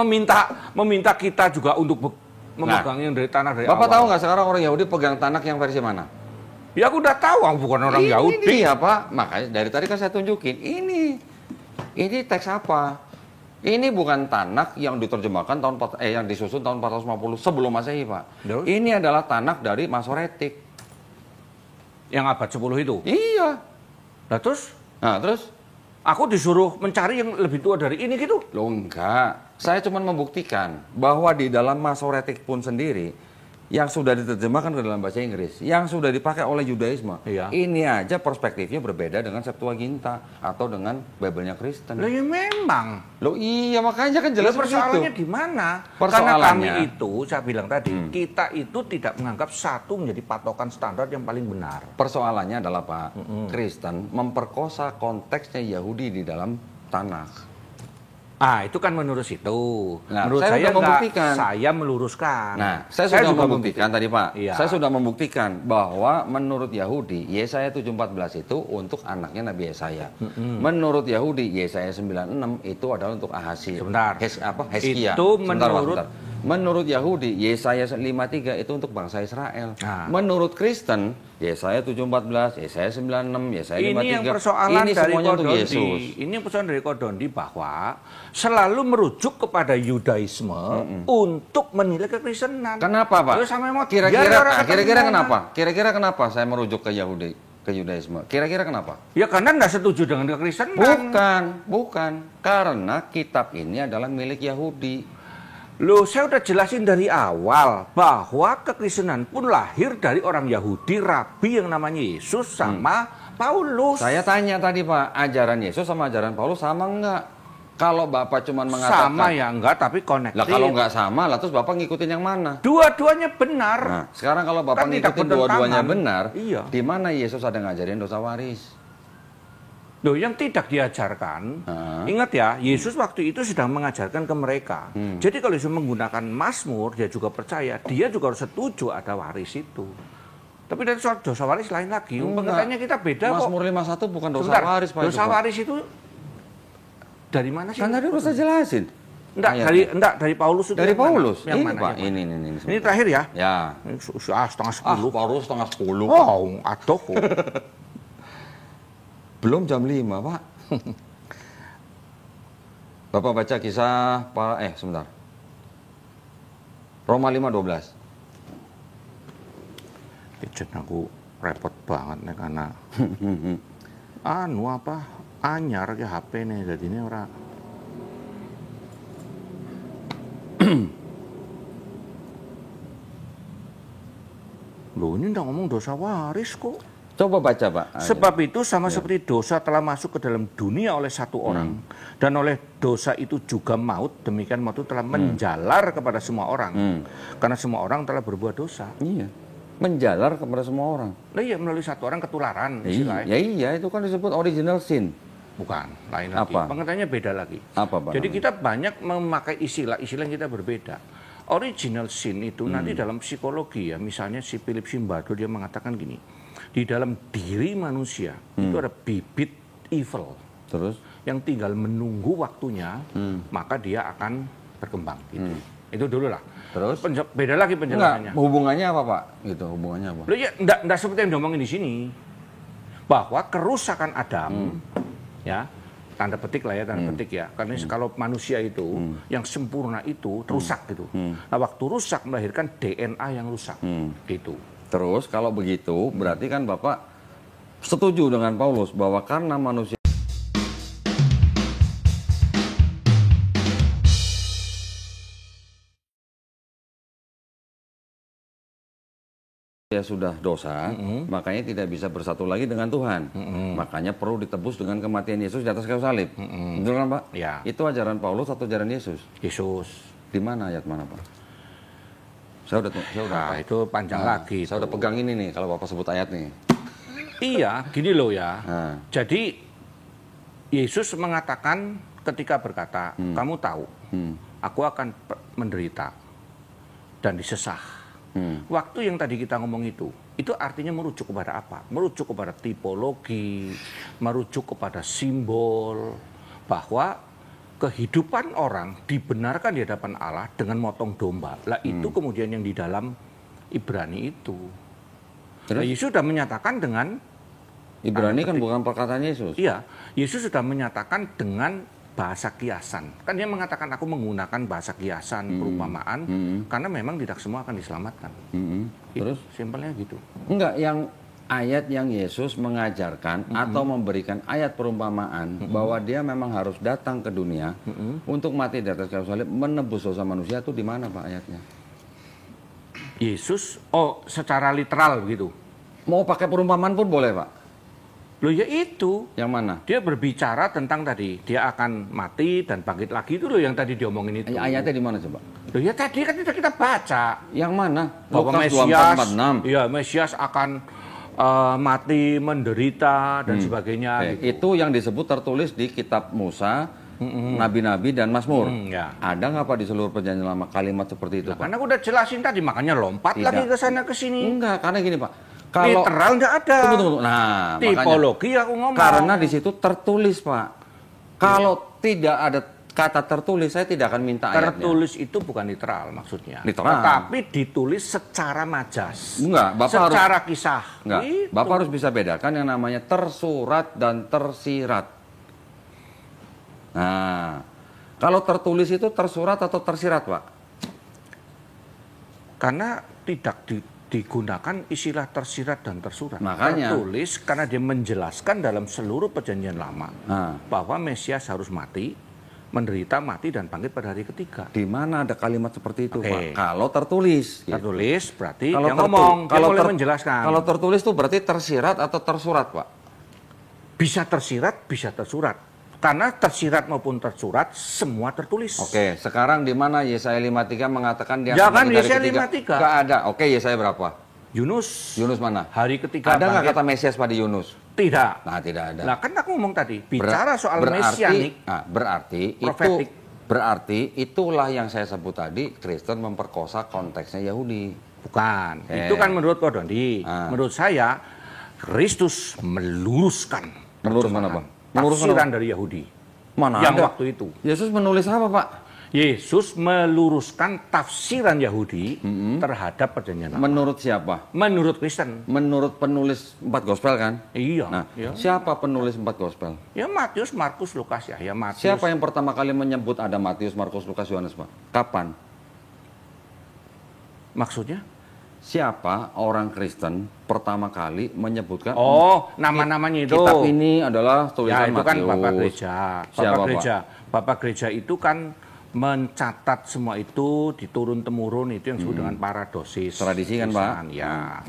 S2: meminta kita juga untuk memegang yang dari tanah dari
S1: Bapak
S2: awal?
S1: tahu nggak sekarang orang Yahudi pegang tanah yang versi mana?
S2: Ya aku udah tahu, aku bukan orang
S1: Ini
S2: Yahudi.
S1: dia, Pak. Makanya dari tadi kan saya tunjukin. Ini teks apa? Ini bukan tanakh yang diterjemahkan yang disusun tahun 450 sebelum Masehi, Pak.
S2: Terus?
S1: Ini adalah tanakh dari Masoretik.
S2: Yang abad 10 itu.
S1: Iya.
S2: Nah terus
S1: Nah, terus
S2: aku disuruh mencari yang lebih tua dari ini gitu.
S1: lo enggak. Saya cuma membuktikan bahwa di dalam Masoretik pun sendiri yang sudah diterjemahkan ke dalam bahasa Inggris, yang sudah dipakai oleh Yudaisme,
S2: Iya.
S1: ini aja perspektifnya berbeda dengan Septuaginta atau dengan Bible-nya Kristen.
S2: Lah ya memang.
S1: Lo iya, makanya kan jelas
S2: Persoalannya
S1: begitu.
S2: di mana? Karena
S1: Persoalannya-
S2: kami itu, saya bilang tadi, kita itu tidak menganggap satu menjadi patokan standar yang paling benar.
S1: Persoalannya adalah Pak, Kristen memperkosa konteksnya Yahudi di dalam tanah.
S2: Ah, itu kan menurut situ.
S1: Nah,
S2: menurut
S1: saya
S2: saya
S1: udah
S2: enggak,
S1: membuktikan.
S2: saya meluruskan.
S1: Nah, saya sudah
S2: juga
S1: membuktikan tadi Pak.
S2: Iya.
S1: Saya sudah membuktikan bahwa menurut Yahudi Yesaya 7:14 itu untuk anaknya Nabi Yesaya. Menurut Yahudi Yesaya 9:6 itu adalah untuk Ahazia.
S2: Sebentar.
S1: Heskia.
S2: Itu
S1: Sebentar, Pak,
S2: menurut-
S1: sebentar. Menurut Yahudi Yesaya 5:3 itu untuk bangsa Israel.
S2: Nah.
S1: Menurut Kristen Yesaya 7:14, Yesaya 9:6, Yesaya 5:3.
S2: Ini yang persoalan
S1: ini
S2: dari
S1: semuanya untuk
S2: Kodondi.
S1: Yesus.
S2: Ini yang persoalan dari Kodondi bahwa selalu merujuk kepada Yudaisme untuk menilai kekristenan.
S1: Kenapa, Pak?
S2: Terus sampai mau
S1: Kira-kira
S2: biar orang
S1: kira-kira
S2: ketemu.
S1: kenapa? Kira-kira kenapa saya merujuk ke Yahudi, ke Yudaisme? Kira-kira kenapa?
S2: Ya karena nggak setuju dengan kekristenan.
S1: Bukan. Karena kitab ini adalah milik Yahudi.
S2: Loh, saya udah jelasin dari awal bahwa kekristenan pun lahir dari orang Yahudi, rabi yang namanya Yesus sama Paulus.
S1: Saya tanya tadi Pak, ajaran Yesus sama ajaran Paulus sama enggak? Kalau Bapak cuma mengatakan
S2: Sama ya enggak, tapi connected.
S1: lah kalau enggak sama, lah terus Bapak ngikutin yang mana?
S2: Dua-duanya benar.
S1: Nah, sekarang kalau Bapak
S2: Kan tidak
S1: ngikutin dua-duanya
S2: bertentangan.
S1: benar,
S2: Iya.
S1: di mana Yesus ada ngajarin dosa waris?
S2: Loh, yang tidak diajarkan, ingat ya, Yesus waktu itu sedang mengajarkan ke mereka. Jadi kalau Yesus menggunakan Mazmur, dia juga percaya, dia juga harus setuju ada waris itu. Tapi dari soal dosa waris lain lagi, pengertiannya kita beda kok.
S1: Mazmur 51 bukan dosa
S2: Sebentar,
S1: waris Pak.
S2: dosa waris itu dari mana sih?
S1: Kan tadi udah saya jelasin.
S2: Enggak, dari Paulus itu.
S1: Dari
S2: yang mana?
S1: Paulus.
S2: Yang
S1: Ini
S2: mana?
S1: Pak,
S2: Yang mana?
S1: ini.
S2: Ini terakhir ya?
S1: Ya.
S2: Ini setengah 10.
S1: Paulus setengah 10.
S2: Oh, aduh.
S1: Belum jam 5, Pak. Bapak baca kisah sebentar. Roma 5:12.
S2: Pijet aku repot banget nih karena anyar ke HP nih, jadi ini ora. Loh, ini nggak ngomong dosa waris kok.
S1: Coba baca, Pak.
S2: Sebab itu sama seperti dosa telah masuk ke dalam dunia oleh satu orang, dan oleh dosa itu juga maut, demikian maut itu telah menjalar kepada semua orang, karena semua orang telah berbuat dosa.
S1: Iya. Menjalar kepada semua orang.
S2: Nah iya, melalui satu orang ketularan istilahnya.
S1: Iya, itu kan disebut original sin.
S2: Bukan, lain lagi.
S1: Apa?
S2: Pengertiannya beda lagi.
S1: Apa, Pak?
S2: Jadi kita banyak memakai istilah-istilah yang kita berbeda. Original sin itu nanti dalam psikologi ya, misalnya si Philip Zimbardo dia mengatakan gini, di dalam diri manusia itu ada bibit evil.
S1: Terus?
S2: Yang tinggal menunggu waktunya, maka dia akan berkembang. Gitu. Itu dulu lah.
S1: Terus?
S2: Beda lagi penjelasannya.
S1: Enggak, hubungannya apa, Pak? Gitu, hubungannya apa?
S2: Loh ya, enggak seperti yang diomongin di sini. Bahwa kerusakan Adam, ya, tanda petik lah ya, tanda petik ya. Karena kalau manusia itu, yang sempurna itu, rusak gitu. Nah, waktu rusak melahirkan DNA yang rusak. Gitu.
S1: Terus, kalau begitu, berarti kan Bapak setuju dengan Paulus bahwa karena manusia dia sudah dosa, makanya tidak bisa bersatu lagi dengan Tuhan. Makanya perlu ditebus dengan kematian Yesus di atas kayu salib. Betul kan, Pak?
S2: Ya.
S1: Itu ajaran Paulus atau ajaran Yesus?
S2: Yesus.
S1: Di mana ayat mana, Pak? Saya udah
S2: Nah, itu panjang lagi.
S1: Saya udah pegang ini nih kalau Bapak sebut ayat nih.
S2: Iya, gini loh ya.
S1: Nah.
S2: Jadi Yesus mengatakan ketika berkata, kamu tahu, aku akan menderita dan disesah. Waktu yang tadi kita ngomong itu artinya merujuk kepada apa? Merujuk kepada tipologi, merujuk kepada simbol, bahwa kehidupan orang dibenarkan di hadapan Allah dengan motong domba. Lah itu kemudian yang di dalam Ibrani itu. Nah, Yesus sudah menyatakan dengan
S1: Ibrani kan bukan perkataan Yesus.
S2: Iya, Yesus sudah menyatakan dengan bahasa kiasan. Kan dia mengatakan aku menggunakan bahasa kiasan, perumpamaan, karena memang tidak semua akan diselamatkan.
S1: Terus?
S2: Simpelnya gitu.
S1: Enggak, yang ayat yang Yesus mengajarkan atau memberikan ayat perumpamaan bahwa dia memang harus datang ke dunia untuk mati di atas kayu salib menebus dosa manusia, itu di mana, Pak, ayatnya?
S2: Yesus, secara literal begitu.
S1: Mau pakai perumpamaan pun boleh, Pak.
S2: Loh ya itu.
S1: Yang mana?
S2: Dia berbicara tentang tadi, dia akan mati dan bangkit lagi, itu loh yang tadi diomongin itu.
S1: Ayatnya di mana coba?
S2: Loh ya tadi kan kita baca.
S1: Yang mana?
S2: Bahwa
S1: Lukas
S2: Mesias,
S1: 24:46.
S2: iya, Mesias akan mati, menderita dan sebagainya. Gitu.
S1: Itu yang disebut tertulis di kitab Musa, Nabi-Nabi dan Mazmur.
S2: Ya.
S1: Ada nggak Pak di seluruh perjanjian lama kalimat seperti itu, Pak?
S2: Karena aku udah jelasin tadi, makanya lompat
S1: Tidak.
S2: lagi ke sana ke sini.
S1: Enggak, karena gini Pak. Kalau
S2: Literal nggak ada.
S1: Tunggu. Nah,
S2: tipologi
S1: makanya,
S2: aku ngomong.
S1: karena di situ tertulis, Pak. Kalau tidak ada kata tertulis, saya tidak akan minta ayatnya.
S2: Tertulis itu bukan literal maksudnya.
S1: Literal.
S2: Tetapi ditulis secara majas.
S1: Enggak, Bapak
S2: secara kisah.
S1: Enggak,
S2: Gitu.
S1: Bapak harus bisa bedakan yang namanya tersurat dan tersirat. Nah, kalau tertulis itu tersurat atau tersirat, Pak?
S2: Karena tidak digunakan istilah tersirat dan tersurat.
S1: Makanya.
S2: Tertulis karena dia menjelaskan dalam seluruh perjanjian lama
S1: Nah.
S2: bahwa Mesias harus mati, menderita, mati dan bangkit pada hari ketiga.
S1: Di mana ada kalimat seperti itu,
S2: Oke.
S1: Pak? Kalau tertulis. gitu.
S2: Tertulis berarti
S1: Kalau
S2: dia ngomong, dia mulai
S1: ter-
S2: menjelaskan.
S1: Kalau tertulis itu berarti tersirat atau tersurat, Pak?
S2: Bisa tersirat, bisa tersurat. Karena tersirat maupun tersurat semua tertulis.
S1: Oke, sekarang di mana Yesaya 53 mengatakan dia
S2: Jangan
S1: akan bangkit hari
S2: Yesaya
S1: ketiga?
S2: 53.
S1: Nggak ada. Oke, Yesaya berapa?
S2: Yunus
S1: Mana?
S2: hari ketiga
S1: Ada nggak
S2: bangkit.
S1: kata Mesias pada Yunus?
S2: Tidak.
S1: Nah, tidak ada.
S2: Nah kan aku ngomong tadi, bicara soal
S1: berarti,
S2: mesianik, profetik.
S1: berarti itulah yang saya sebut tadi, Kristen memperkosa konteksnya Yahudi.
S2: bukan.
S1: Oke.
S2: Itu kan menurut Pak Dondi.
S1: Ah.
S2: Menurut saya, Kristus meluruskan.
S1: Meluruskan apa? Meluruskan
S2: Tafsiran
S1: apa?
S2: dari Yahudi.
S1: Mana
S2: yang
S1: ada?
S2: waktu itu.
S1: Yesus menulis apa, Pak?
S2: Yesus meluruskan tafsiran Yahudi terhadap perjanjian lama.
S1: Menurut siapa?
S2: Menurut Kristen.
S1: Menurut penulis 4 gospel kan?
S2: Iya.
S1: Nah,
S2: ya.
S1: siapa penulis 4 gospel?
S2: Ya Matius, Markus, Lukas ya. Matius.
S1: Siapa yang pertama kali menyebut ada Matius, Markus, Lukas, Yohanes, Pak? Kapan?
S2: Maksudnya?
S1: Siapa orang Kristen pertama kali menyebutkan
S2: Nama-namanya itu.
S1: kitab ini adalah
S2: Ya
S1: tulisan
S2: itu kan
S1: Matius?
S2: Bapak Gereja.
S1: Siapa,
S2: Bapak Gereja. Bapak Gereja itu kan mencatat semua itu diturun temurun, itu yang disebut dengan paradosis.
S1: Tradisi kan, Pak?
S2: Ya.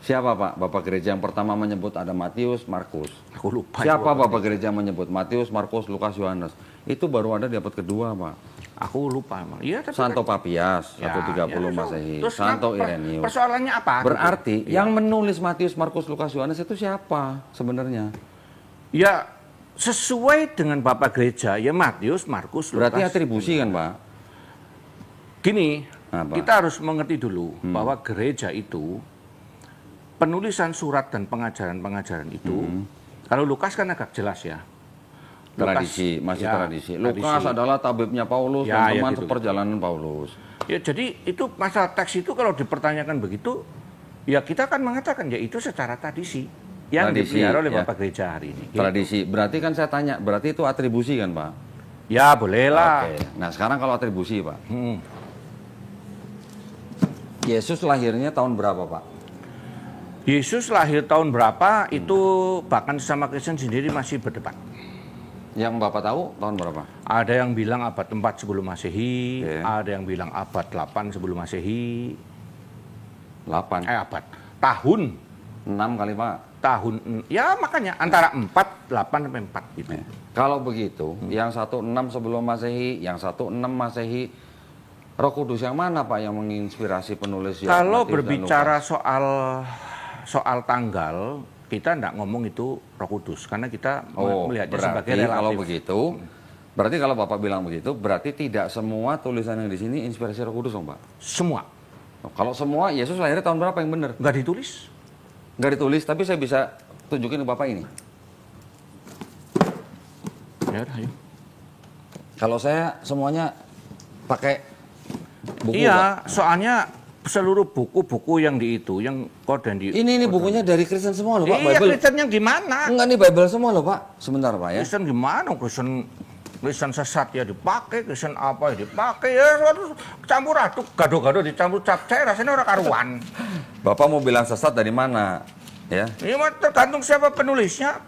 S1: Siapa Pak? Bapak gereja yang pertama menyebut ada Matius, Markus.
S2: Aku lupa.
S1: Siapa
S2: itu
S1: Bapak gereja yang menyebut Matius, Markus, Lukas, Yohanes? Itu baru ada di abad kedua, Pak.
S2: Aku lupa emang. Iya, tapi
S1: Santo Papias,
S2: Ya,
S1: 130
S2: ya,
S1: Masehi.
S2: terus
S1: Santo
S2: kenapa-
S1: Irenaeus.
S2: Persoalannya apa?
S1: Berarti
S2: Gitu.
S1: yang menulis Matius, Markus, Lukas, Yohanes itu siapa sebenarnya?
S2: Ya sesuai dengan Bapak Gereja, ya Matius, Markus,
S1: Berarti
S2: Lukas.
S1: atribusi kan, Pak?
S2: Gini,
S1: Apa?
S2: kita harus mengerti dulu bahwa gereja itu penulisan surat dan pengajaran-pengajaran itu, kalau Lukas kan agak jelas ya.
S1: Tradisi,
S2: Lukas,
S1: masih
S2: ya,
S1: tradisi. Lukas adalah tabibnya Paulus
S2: Ya,
S1: dan
S2: ya,
S1: teman
S2: gitu.
S1: seperjalanan Paulus.
S2: Ya jadi itu masalah teks itu kalau dipertanyakan begitu, ya kita akan mengatakan ya itu secara tradisi yang
S1: Tradisi,
S2: dipelihara oleh
S1: ya.
S2: Bapak Gereja hari ini. Gitu.
S1: Tradisi. Berarti kan saya tanya, berarti itu atribusi kan, Pak?
S2: Ya bolehlah.
S1: Oke. Nah, sekarang kalau atribusi, Pak.
S2: Hmm.
S1: Yesus lahirnya tahun berapa, Pak?
S2: Yesus lahir tahun berapa itu bahkan sesama Kristen sendiri masih berdebat.
S1: Yang Bapak tahu tahun berapa?
S2: Ada yang bilang abad 4 sebelum Masehi,
S1: Oke.
S2: ada yang bilang abad 8 sebelum Masehi.
S1: 8.
S2: Abad tahun.
S1: 6 kali Pak.
S2: Tahun, ya makanya antara 4, 8 sampai 4 gitu.
S1: Kalau begitu, yang 16 sebelum Masehi, yang 16 Masehi, Roh Kudus yang mana Pak yang menginspirasi penulis
S2: Kalau
S1: Matius dan
S2: berbicara
S1: Lukas?
S2: soal tanggal, kita tidak ngomong itu Roh Kudus karena kita melihatnya sebagai
S1: berarti
S2: relatif.
S1: kalau begitu, berarti kalau Bapak bilang begitu, berarti tidak semua tulisan yang di sini inspirasi Roh Kudus dong Pak?
S2: Semua
S1: Kalau semua, Yesus lahirnya tahun berapa yang benar?
S2: nggak ditulis.
S1: Nggak ditulis, tapi saya bisa tunjukin ke Bapak ini.
S2: Ya udah, ayo.
S1: Kalau saya semuanya pakai buku
S2: Iya,
S1: Pak.
S2: soalnya seluruh buku-buku yang di itu, yang kode di
S1: Ini bukunya dari Kristen semua loh Pak,
S2: Iya,
S1: Bible.
S2: Kristen yang gimana?
S1: Enggak nih Bible semua loh Pak. Sebentar Pak ya.
S2: Kristen gimana? Kristen sesat ya dipakai, Kristen apa ya dipakai, ya suatu campur aduk, gado-gado dicampur capcay, rasanya orang karuan.
S1: Bapak mau bilang sesat dari mana? Ya.
S2: Ini mah tergantung siapa penulisnya.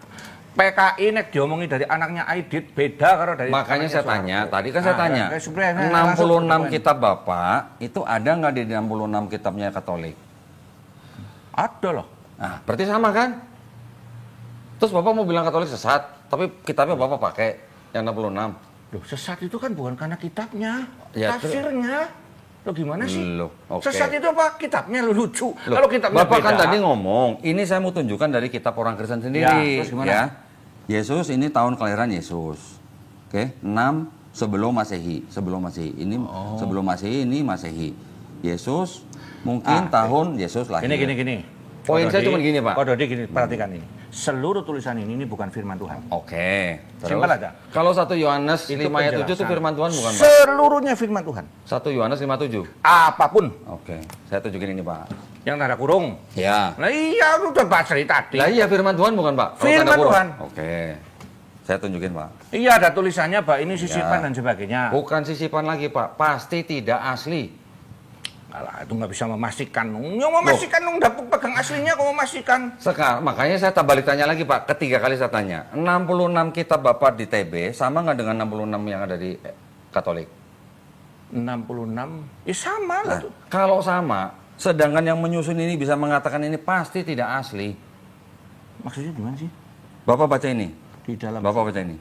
S2: PKI nek diomongi dari anaknya Aidit beda kalau dari
S1: Makanya saya tanya, tadi kan saya tanya,
S2: ya, sebenarnya
S1: 66 kitab Bapak, itu ada nggak di 66 kitabnya Katolik?
S2: ada loh.
S1: Nah, berarti sama kan? Terus Bapak mau bilang Katolik sesat, tapi kitabnya Bapak pakai yang 66.
S2: Loh, sesat itu kan bukan karena kitabnya,
S1: Ya,
S2: tafsirnya. Lo gimana sih?
S1: Loh, oke.
S2: Sesat itu apa? Kitabnya lo lucu.
S1: Loh,
S2: Kalau kitabnya
S1: Bapak
S2: beda,
S1: kan tadi ngomong, ini saya mau tunjukkan dari kitab orang Kristen
S2: Ya,
S1: sendiri.
S2: terus gimana?
S1: Ya. Yesus ini tahun kelahiran Yesus. Oke, 6 sebelum Masehi. Sebelum Masehi. Ini sebelum Masehi, ini Masehi. Yesus mungkin tahun Yesus lahir.
S2: Gini.
S1: Poin
S2: Pak
S1: saya
S2: Dodi,
S1: cuma gini, Pak.
S2: Pak Dodi gini, perhatikan ini. Seluruh tulisan ini bukan firman Tuhan.
S1: Oke.
S2: Simpel aja.
S1: Kalau 1 Yohanes
S2: Itu
S1: 5 ayat 7 itu
S2: penjelasan.
S1: firman Tuhan bukan, Pak?
S2: Seluruhnya firman Tuhan.
S1: 1 Yohanes 5:7.
S2: Apapun
S1: Oke, saya tunjukin ini, Pak.
S2: yang tanda kurung.
S1: Ya.
S2: Nah iya, lu udah bahas dari tadi.
S1: Lah iya firman Tuhan bukan, Pak? Kalau
S2: Firman
S1: tanda kurung.
S2: Tuhan.
S1: Oke. Saya tunjukin, Pak.
S2: Iya, ada tulisannya, Pak. Ini sisipan
S1: Ya.
S2: dan sebagainya.
S1: Bukan sisipan lagi, Pak. Pasti tidak asli.
S2: Alah, itu nggak bisa memastikan. Yang memastikan dong, udah pegang aslinya kok memastikan.
S1: Sekarang, makanya saya balik tanya lagi, Pak. Ketiga kali saya tanya. 66 kitab Bapak di TB sama nggak dengan 66 yang ada di Katolik?
S2: 66, ya sama lah
S1: Nah,
S2: tuh.
S1: kalau sama, sedangkan yang menyusun ini bisa mengatakan ini pasti tidak asli.
S2: Maksudnya gimana sih?
S1: Bapak baca ini.
S2: Di dalam
S1: Bapak baca ini.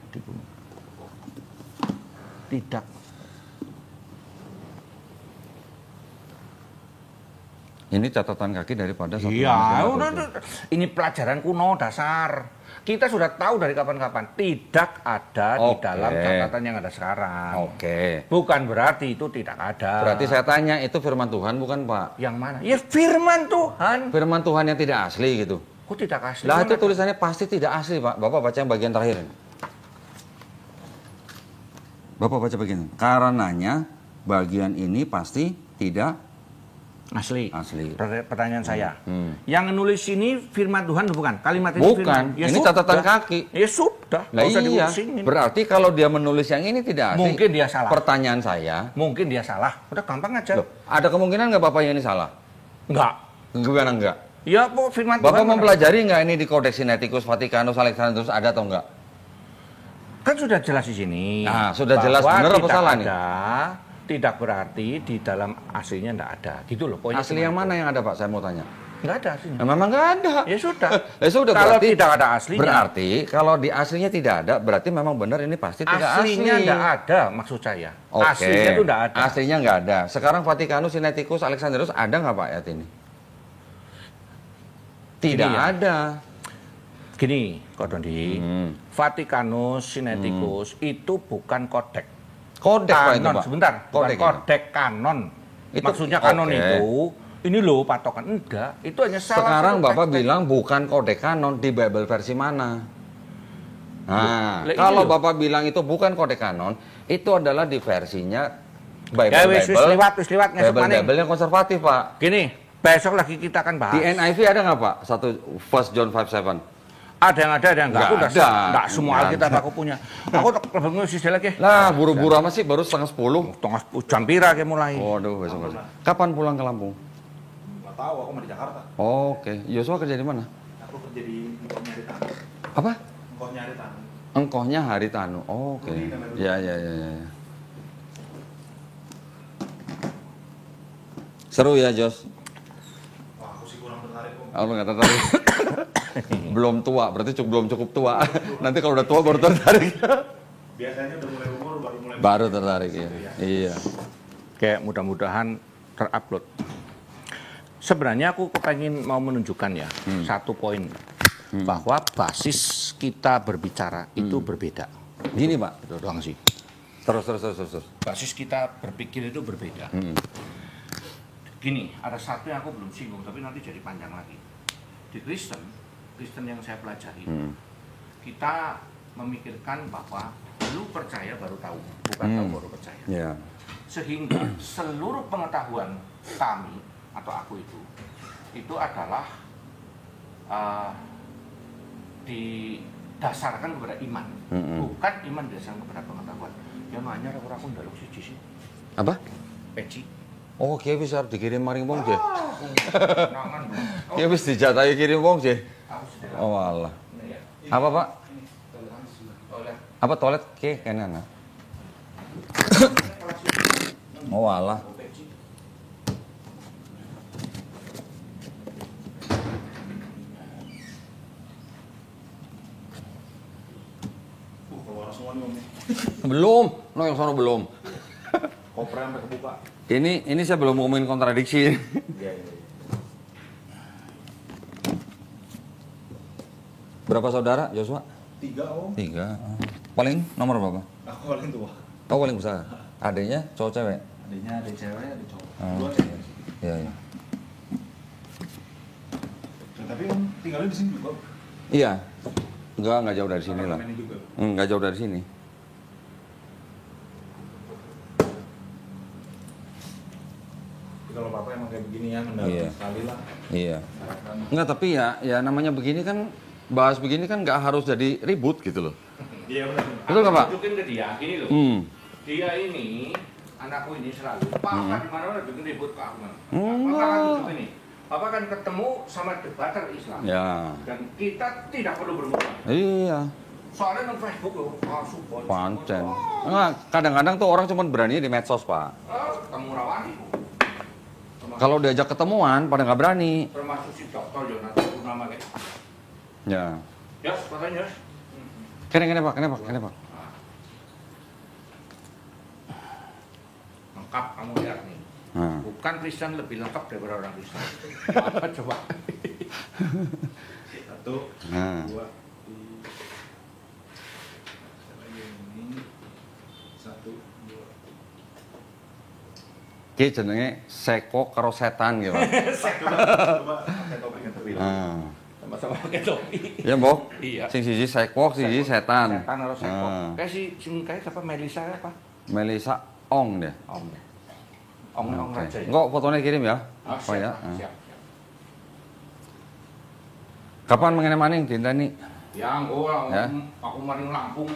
S2: tidak.
S1: Ini catatan kaki daripada satu
S2: Iya,
S1: Yohanes
S2: udah,
S1: 5:7.
S2: ini pelajaran kuno dasar. Kita sudah tahu dari kapan-kapan tidak ada di
S1: Oke.
S2: dalam catatan yang ada sekarang.
S1: Oke.
S2: Bukan berarti itu tidak ada.
S1: Berarti saya tanya, itu firman Tuhan bukan, Pak?
S2: Yang mana? Ya firman Tuhan.
S1: Firman Tuhan yang tidak asli gitu.
S2: Kok tidak asli?
S1: Lah itu
S2: Mana?
S1: tulisannya pasti tidak asli, Pak. Bapak baca yang bagian terakhir. Bapak baca bagian. Karenanya bagian ini pasti tidak
S2: Asli.
S1: asli.
S2: Pertanyaan saya. Yang nulis ini firman Tuhan bukan? Kalimat ini
S1: Bukan.
S2: firman. Ya
S1: Ini
S2: sudah.
S1: catatan kaki.
S2: Ya sudah.
S1: Lah
S2: Nggak usah
S1: iya.
S2: diusingin.
S1: Berarti kalau dia menulis yang ini tidak asli.
S2: Mungkin dia salah.
S1: Pertanyaan saya,
S2: Mungkin dia salah. Udah gampang aja.
S1: loh, ada kemungkinan nggak Bapak yang ini salah?
S2: Enggak.
S1: Gimana enggak?
S2: Ya, kok firman
S1: Bapak
S2: Tuhan.
S1: mempelajari nggak ini di Codex Sinaiticus, Vaticanus, Alexandrinus ada atau enggak?
S2: Kan sudah jelas di sini.
S1: Nah, sudah jelas.
S2: Bahwa
S1: Benar apa
S2: tidak
S1: salah nih?
S2: ada, tidak berarti di dalam aslinya enggak ada. Gitu loh poinnya.
S1: Asli
S2: cuma
S1: yang
S2: itu.
S1: mana yang ada, Pak? Saya mau tanya.
S2: Enggak ada aslinya.
S1: Nah, memang nggak ada.
S2: Ya sudah.
S1: Ya sudah,
S2: Kalau
S1: berarti
S2: tidak ada aslinya.
S1: Berarti kalau di aslinya tidak ada, berarti memang benar ini pasti tidak
S2: aslinya
S1: asli.
S2: enggak ada maksud saya.
S1: Oke.
S2: Aslinya itu enggak ada.
S1: Aslinya nggak ada. Sekarang Vaticanus, Sinaiticus, Alexandrinus ada nggak, Pak, ayat ini? Tidak
S2: Gini ya.
S1: ada.
S2: Gini, Kok Dondi. Vaticanus, Sinaiticus itu bukan kodek.
S1: Kodek, Pak, itu,
S2: Kanon,
S1: Pak.
S2: sebentar. Bukan
S1: Kodek,
S2: kodek kanon.
S1: Itu-
S2: Maksudnya kanon
S1: oke.
S2: itu ini loh patokan enggak. Itu hanya salah
S1: Sekarang
S2: satu
S1: Bapak
S2: teks-teks.
S1: bilang bukan kodek kanon, di Bible versi mana? Nah,
S2: Lah, ini
S1: kalau
S2: loh.
S1: Bapak bilang itu bukan kodek kanon, itu adalah di versinya Bible
S2: Ya wis wis liwat ngesuk maning.
S1: Bible yang konservatif, Pak.
S2: Gini, besok lagi kita akan bahas.
S1: Di NIV ada nggak, Pak? 1 John 5:7.
S2: Ada yang ada yang enggak. Aku udah
S1: Nggak ada.
S2: enggak semua
S1: Nggak
S2: Alkitab
S1: ada.
S2: aku punya. Aku tak lebih sih lagi.
S1: Lah, buru-buru amat sih, baru setengah 10.
S2: Tengah jam pira kayak mulai.
S1: Waduh, besok. Kapan pulang ke Lampung?
S3: Nggak tahu, aku mau di Jakarta.
S1: Oke, Yosua kerja di mana?
S3: Aku kerja di Engkohnya Haritanu.
S1: Apa?
S3: Engkohnya Haritanu.
S1: Engkohnya Haritanu. Oke. Ya. Seru ya, Jos.
S3: Wah, aku sih kurang tertarik kok.
S1: Oh, lu nggak tertarik. Belum tua, berarti belum cukup tua. Nanti kalau udah tua baru tertarik.
S3: Biasanya udah mulai umur baru mulai.
S1: Baru tertarik ya. Iya.
S2: Kayak mudah-mudahan terupload. Sebenarnya aku kepengen mau menunjukkan ya satu poin bahwa basis kita berbicara itu berbeda.
S1: Gini Pak.
S2: Itu doang sih.
S1: Terus.
S2: Basis kita berpikir itu berbeda. Gini, ada satu yang aku belum singgung tapi nanti jadi panjang lagi. Di Kristen yang saya pelajari, kita memikirkan bahwa lu percaya baru tahu, bukan tahu baru percaya.
S1: Iya.
S2: Sehingga seluruh pengetahuan kami atau aku itu adalah didasarkan kepada iman, bukan iman didasarkan kepada pengetahuan. Yang hanya orang aku ndaluk siji sih.
S1: Apa?
S2: Peci.
S1: Oh, kayak bisa dikirim maring wong je.
S2: Nangan dong.
S1: Kayak bisa dijatahi kirim wong je.
S2: Aku sudah.
S1: Oh alah.
S2: Ya.
S1: Apa Pak?
S2: Oleh.
S1: Apa toilet ke kene nah? Oh alah.
S2: Peci.
S3: Keluar semua nih Om.
S1: Belum, no yang sono belum.
S3: Koper sampai kebuka.
S1: Ini saya belum ngomongin kontradiksi.
S3: Iya.
S1: Berapa saudara Joshua?
S3: 3 Om.
S1: 3. Paling nomor berapa?
S3: Aku paling tua.
S1: Oh paling besar. Adanya cowok cewek?
S3: Adanya ada cewek, ada cowok.
S1: Oh.
S3: Dua cewek.
S1: Iya, iya.
S3: Nah, tapi Om tinggalnya di sini juga.
S1: Iya. Enggak jauh dari sini lah.
S3: Apartemennya juga.
S1: Enggak jauh dari sini.
S3: Tapi kalau papa emang kayak begini ya, mendalam
S1: Iya.
S3: sekali lah.
S1: Iya.
S3: Harapkan.
S1: Enggak, tapi ya namanya begini kan, bahas begini kan nggak harus jadi ribut gitu loh.
S3: Iya benar.
S1: Betul nggak Pak?
S2: Tunjukin ke dia, gini loh. Dia ini, anakku ini selalu, Papa di mana-mana bikin ribut ke aku. Papa kan tunjukin nih. Papa kan ketemu sama debater Islam.
S1: Ya.
S2: Dan kita tidak perlu bermusuhan.
S1: Iya.
S2: Soalnya di Facebook loh, support.
S1: Pancen. Enggak, kadang-kadang tuh orang cuma berani di medsos Pak.
S2: Ketemu Rawani.
S1: Kalau diajak ketemuan, pada nggak berani.
S2: Termasuk si Dr. Jonathan Purnama kayak.
S1: Ya.
S2: Ya, katanya.
S1: Kene Pak.
S2: Lengkap kamu lihat nih.
S1: Nah.
S2: Bukan Kristen lebih lengkap daripada orang Kristen. Apa coba?
S3: 1,
S1: Nah.
S3: 2, 1, 2.
S1: Ki jenenge seko karo setan gitu.
S3: Coba pakai topi.
S1: Nah.
S2: Sama-sama pakai topi.
S1: Ya, Mbok.
S2: Iya.
S1: Sing siji seko, sing siji setan.
S2: Setan harus sekok.
S1: Nah.
S2: Kayak sing kayak siapa Melisa apa?
S1: Melisa Ong deh.
S2: Om. Om
S1: Oke.
S2: Raja.
S1: Enggak, fotonya kirim ya.
S2: Ah,
S1: Oh ya.
S2: siap, siap.
S1: Kapan mengenai maning dinteni?
S2: Ya,
S1: Ya.
S2: aku maring Lampung.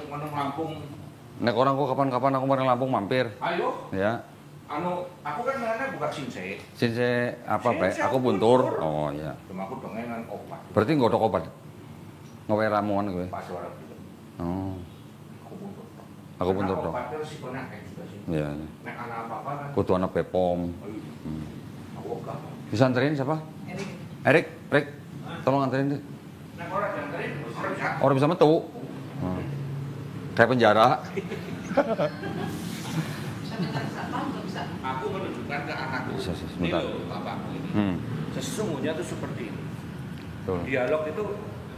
S1: Nek orang kok kapan-kapan aku maring Lampung mampir.
S2: Ayo,
S1: Ya.
S2: aku kan mana buka sinse.
S1: Sinse apa, Pak?
S2: Sinse
S1: Aku
S2: aku
S1: buntur.
S2: buntur.
S1: Oh iya.
S2: Cuma aku dongengan obat.
S1: Berarti nggak ada obat. Ngawe ramuan gue.
S2: Pas orang itu.
S1: Oh.
S2: Aku buntur.
S1: Aku buntur dong.
S2: Obatnya resikonya kayak juga sih.
S1: Iya.
S2: Nek anak apa-apa kan.
S1: Kudu anak Bepom.
S2: Oh, iya. Aku ogah.
S1: Bisa anterin siapa? Erik, tolong anterin deh.
S2: Nek orang dianterin, orang bisa.
S1: Orang bisa metu. Kayak penjara.
S2: Aku menunjukkan ke anakku.
S1: Bisa,
S2: Ini
S1: sebentar.
S2: loh, bapakku ini. Sesungguhnya itu seperti ini.
S1: Tuh.
S2: Dialog itu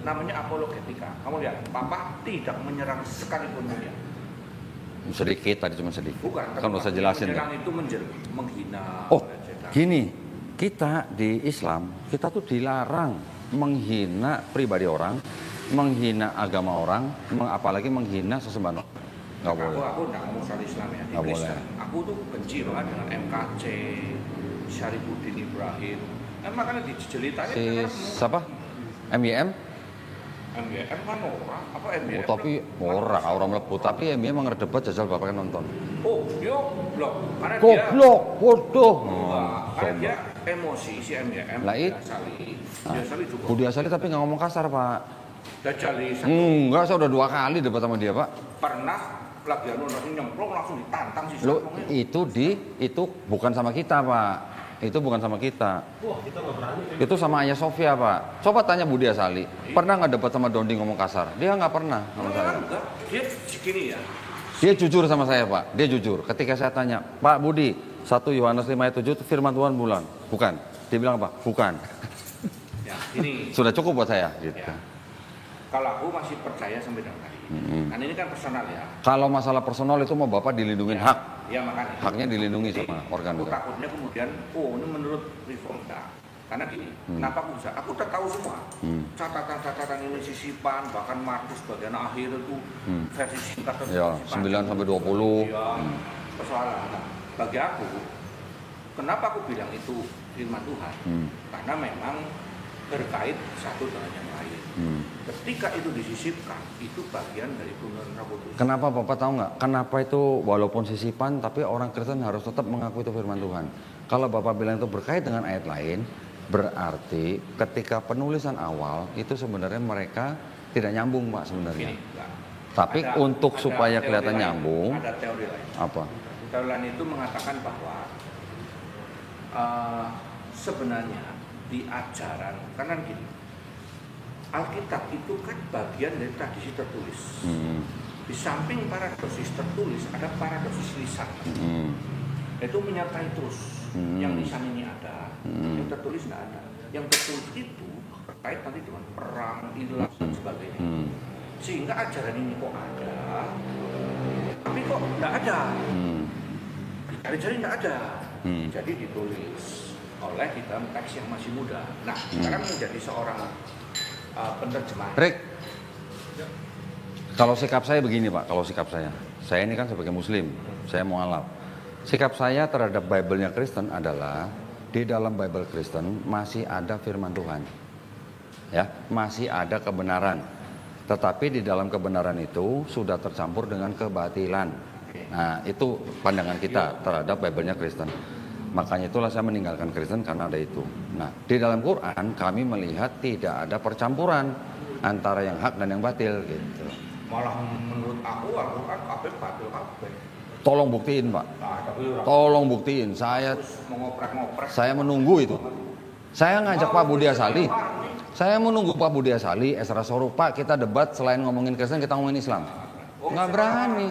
S2: namanya apologetika. Kamu lihat, Papa tidak menyerang sekalipun dia.
S1: Sedikit tadi cuma sedikit.
S2: Bukan.
S1: Kan nggak usah jelasin deh.
S2: Menyerang itu menghina.
S1: Oh,
S2: etc.
S1: gini. Kita di Islam, kita tuh dilarang menghina pribadi orang, menghina agama orang, apalagi menghina sesembahan. Nggak boleh.
S2: Aku nggak ngomong soal Islam ya. Di
S1: Nggak
S2: Kristen.
S1: boleh.
S2: Aku tuh benci banget dengan MKC, Syarifuddin Ibrahim. Makanya dijelitanya
S1: Si
S2: kan
S1: siapa? MYM?
S2: MGM kan orang, apa MGM?
S1: Oh, tapi orang mlebu, tapi MYM emang debat jajal bapak nonton.
S2: Oh, dia goblok. Karena dia
S1: Goblok, bodoh.
S2: karena dia emosi si MGM.
S1: Lah,
S2: Dajjali juga.
S1: Budi Asali tapi nggak ngomong kasar pak.
S2: Dajjali
S1: Enggak, saya udah 2 kali debat sama dia pak.
S2: pernah lagi anu nyemplung langsung ditantang si
S1: Lo
S2: Sarpong
S1: itu bukan sama kita pak. Itu bukan sama kita.
S3: Wah, kita nggak berani.
S1: Itu sama Ayah Sofia, Pak. Coba tanya Budi Asali. Pernah nggak debat sama Dondi ngomong kasar? Dia nggak pernah sama saya.
S2: Enggak, dia segini ya.
S1: Dia jujur sama saya, Pak. Dia jujur. Ketika saya tanya, Pak Budi, 1 Yohanes 5 ayat 7 itu firman Tuhan bulan. Bukan. Dia bilang apa? Bukan.
S2: Ya, ini.
S1: Sudah cukup buat saya. Gitu.
S2: Ya. Kalau aku masih percaya sampai dengan hari ini. Karena ini kan personal ya.
S1: Kalau masalah personal itu mau Bapak dilindungin hak.
S2: Ya makanya.
S1: Haknya dilindungi sama organ
S2: Aku
S1: negara.
S2: takutnya kemudian, oh ini menurut Reformda. Karena gini, kenapa aku bisa? Aku udah tahu semua. Catatan-catatan ini sisipan, bahkan Markus bagian akhir itu versi singkat.
S1: Ya, 9 sampai 20.
S2: Ya, persoalan. Nah, bagi aku, kenapa aku bilang itu firman Tuhan? Karena memang terkait satu dengan yang lain. Ketika itu disisipkan, itu bagian dari kebenaran Roh Kudus.
S1: Kenapa Bapak tahu nggak? Kenapa itu walaupun sisipan, tapi orang Kristen harus tetap mengaku itu firman Tuhan. Kalau Bapak bilang itu berkait dengan ayat lain, berarti ketika penulisan awal itu sebenarnya mereka tidak nyambung, Pak, sebenarnya.
S2: Gini, Pak.
S1: Tapi untuk supaya
S2: teori
S1: kelihatan
S2: lain.
S1: nyambung,
S2: Ada teori lain.
S1: apa?
S2: Teori lain itu mengatakan bahwa sebenarnya di ajaran, karena gini, Alkitab itu kan bagian dari tradisi tertulis. Di samping paradosis tertulis, ada paradosis lisan. Itu menyertai terus. Yang lisan ini ada, yang tertulis nggak ada. Yang tertulis itu terkait nanti dengan perang, ilah dan sebagainya. Sehingga ajaran ini kok ada, tapi kok nggak ada. Dicari-cari nggak ada. Jadi ditulis oleh di dalam teks yang masih muda. Nah, sekarang menjadi seorang penerjemah.
S1: Rick, kalau sikap saya begini, Pak, kalau sikap saya ini kan sebagai Muslim, saya mualaf. Sikap saya terhadap Bible-nya Kristen adalah di dalam Bible Kristen masih ada firman Tuhan, ya, masih ada kebenaran. Tetapi di dalam kebenaran itu sudah tercampur dengan kebatilan. Nah, itu pandangan kita terhadap Bible-nya Kristen. Makanya itulah saya meninggalkan Kristen karena ada itu. Nah, di dalam Quran kami melihat tidak ada percampuran antara yang hak dan yang batil gitu.
S2: Malah menurut aku Al-Quran kabeh batil kabeh.
S1: Tolong buktiin, Pak.
S2: Nah, tapi orang
S1: Tolong buktiin. Saya
S2: terus mengoprek-ngoprek.
S1: menunggu itu. Saya ngajak Pak Budi Asali. Saya menunggu Pak Budi Asali, Esra Sorup, Pak, kita debat selain ngomongin Kristen kita ngomongin Islam. Nggak berani.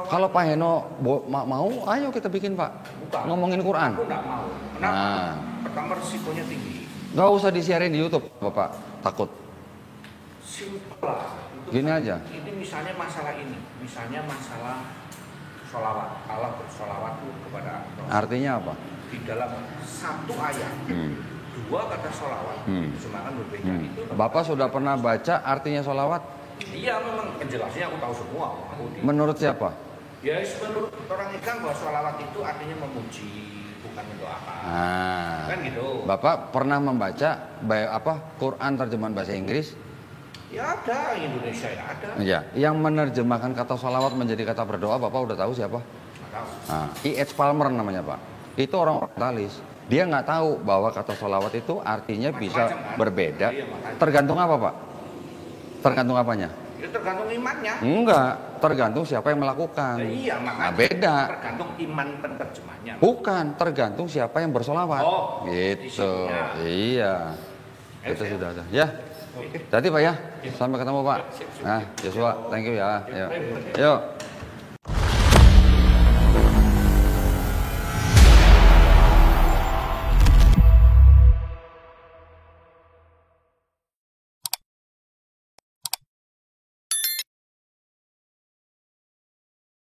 S1: Kalau Pak Heno mau, ayo kita bikin, Pak. Ngomongin Quran.
S2: Aku nggak mau. Kenapa?
S1: Nah.
S2: Pertama risikonya tinggi.
S1: Nggak usah disiarin di YouTube, Bapak. Takut.
S2: Simpel lah.
S1: Gini aja.
S2: Ini misalnya masalah ini. Misalnya masalah sholawat. Allah bersolawat kepada Rasul.
S1: Artinya apa?
S2: Di dalam satu ayat, dua kata sholawat, terjemahan berbeda. Itu
S1: Bapak sudah pernah baca artinya sholawat?
S2: iya, memang penjelasannya aku tahu semua.
S1: Menurut siapa?
S2: Ya, menurut orang Islam bahwa sholawat itu artinya memuji, bukan mendoakan.
S1: Nah,
S2: Kan gitu.
S1: Bapak pernah membaca Quran terjemahan bahasa Inggris?
S2: Ya ada, Indonesia ya ada.
S1: Ya, yang menerjemahkan kata sholawat menjadi kata berdoa, Bapak udah tahu siapa?
S2: Nggak tahu.
S1: Nah, E.H. Palmer namanya, Pak. Itu orang orientalis. Dia nggak tahu bahwa kata sholawat itu artinya bisa
S2: Macam-macam, kan?
S1: berbeda.
S2: Iya, makanya.
S1: Tergantung apa, Pak? Tergantung apanya?
S2: Ya tergantung imannya.
S1: Enggak, tergantung siapa yang melakukan.
S2: Iya, makanya.
S1: Nah, beda.
S2: Tergantung iman penerjemahnya.
S1: Bukan, tergantung siapa yang bersolawat.
S2: Oh,
S1: gitu.
S2: isinya.
S1: Iya. Itu sudah ada. Ya. Tadi Pak ya. Sampai ketemu Pak. Nah, Joshua, thank you ya. Yuk. Yuk.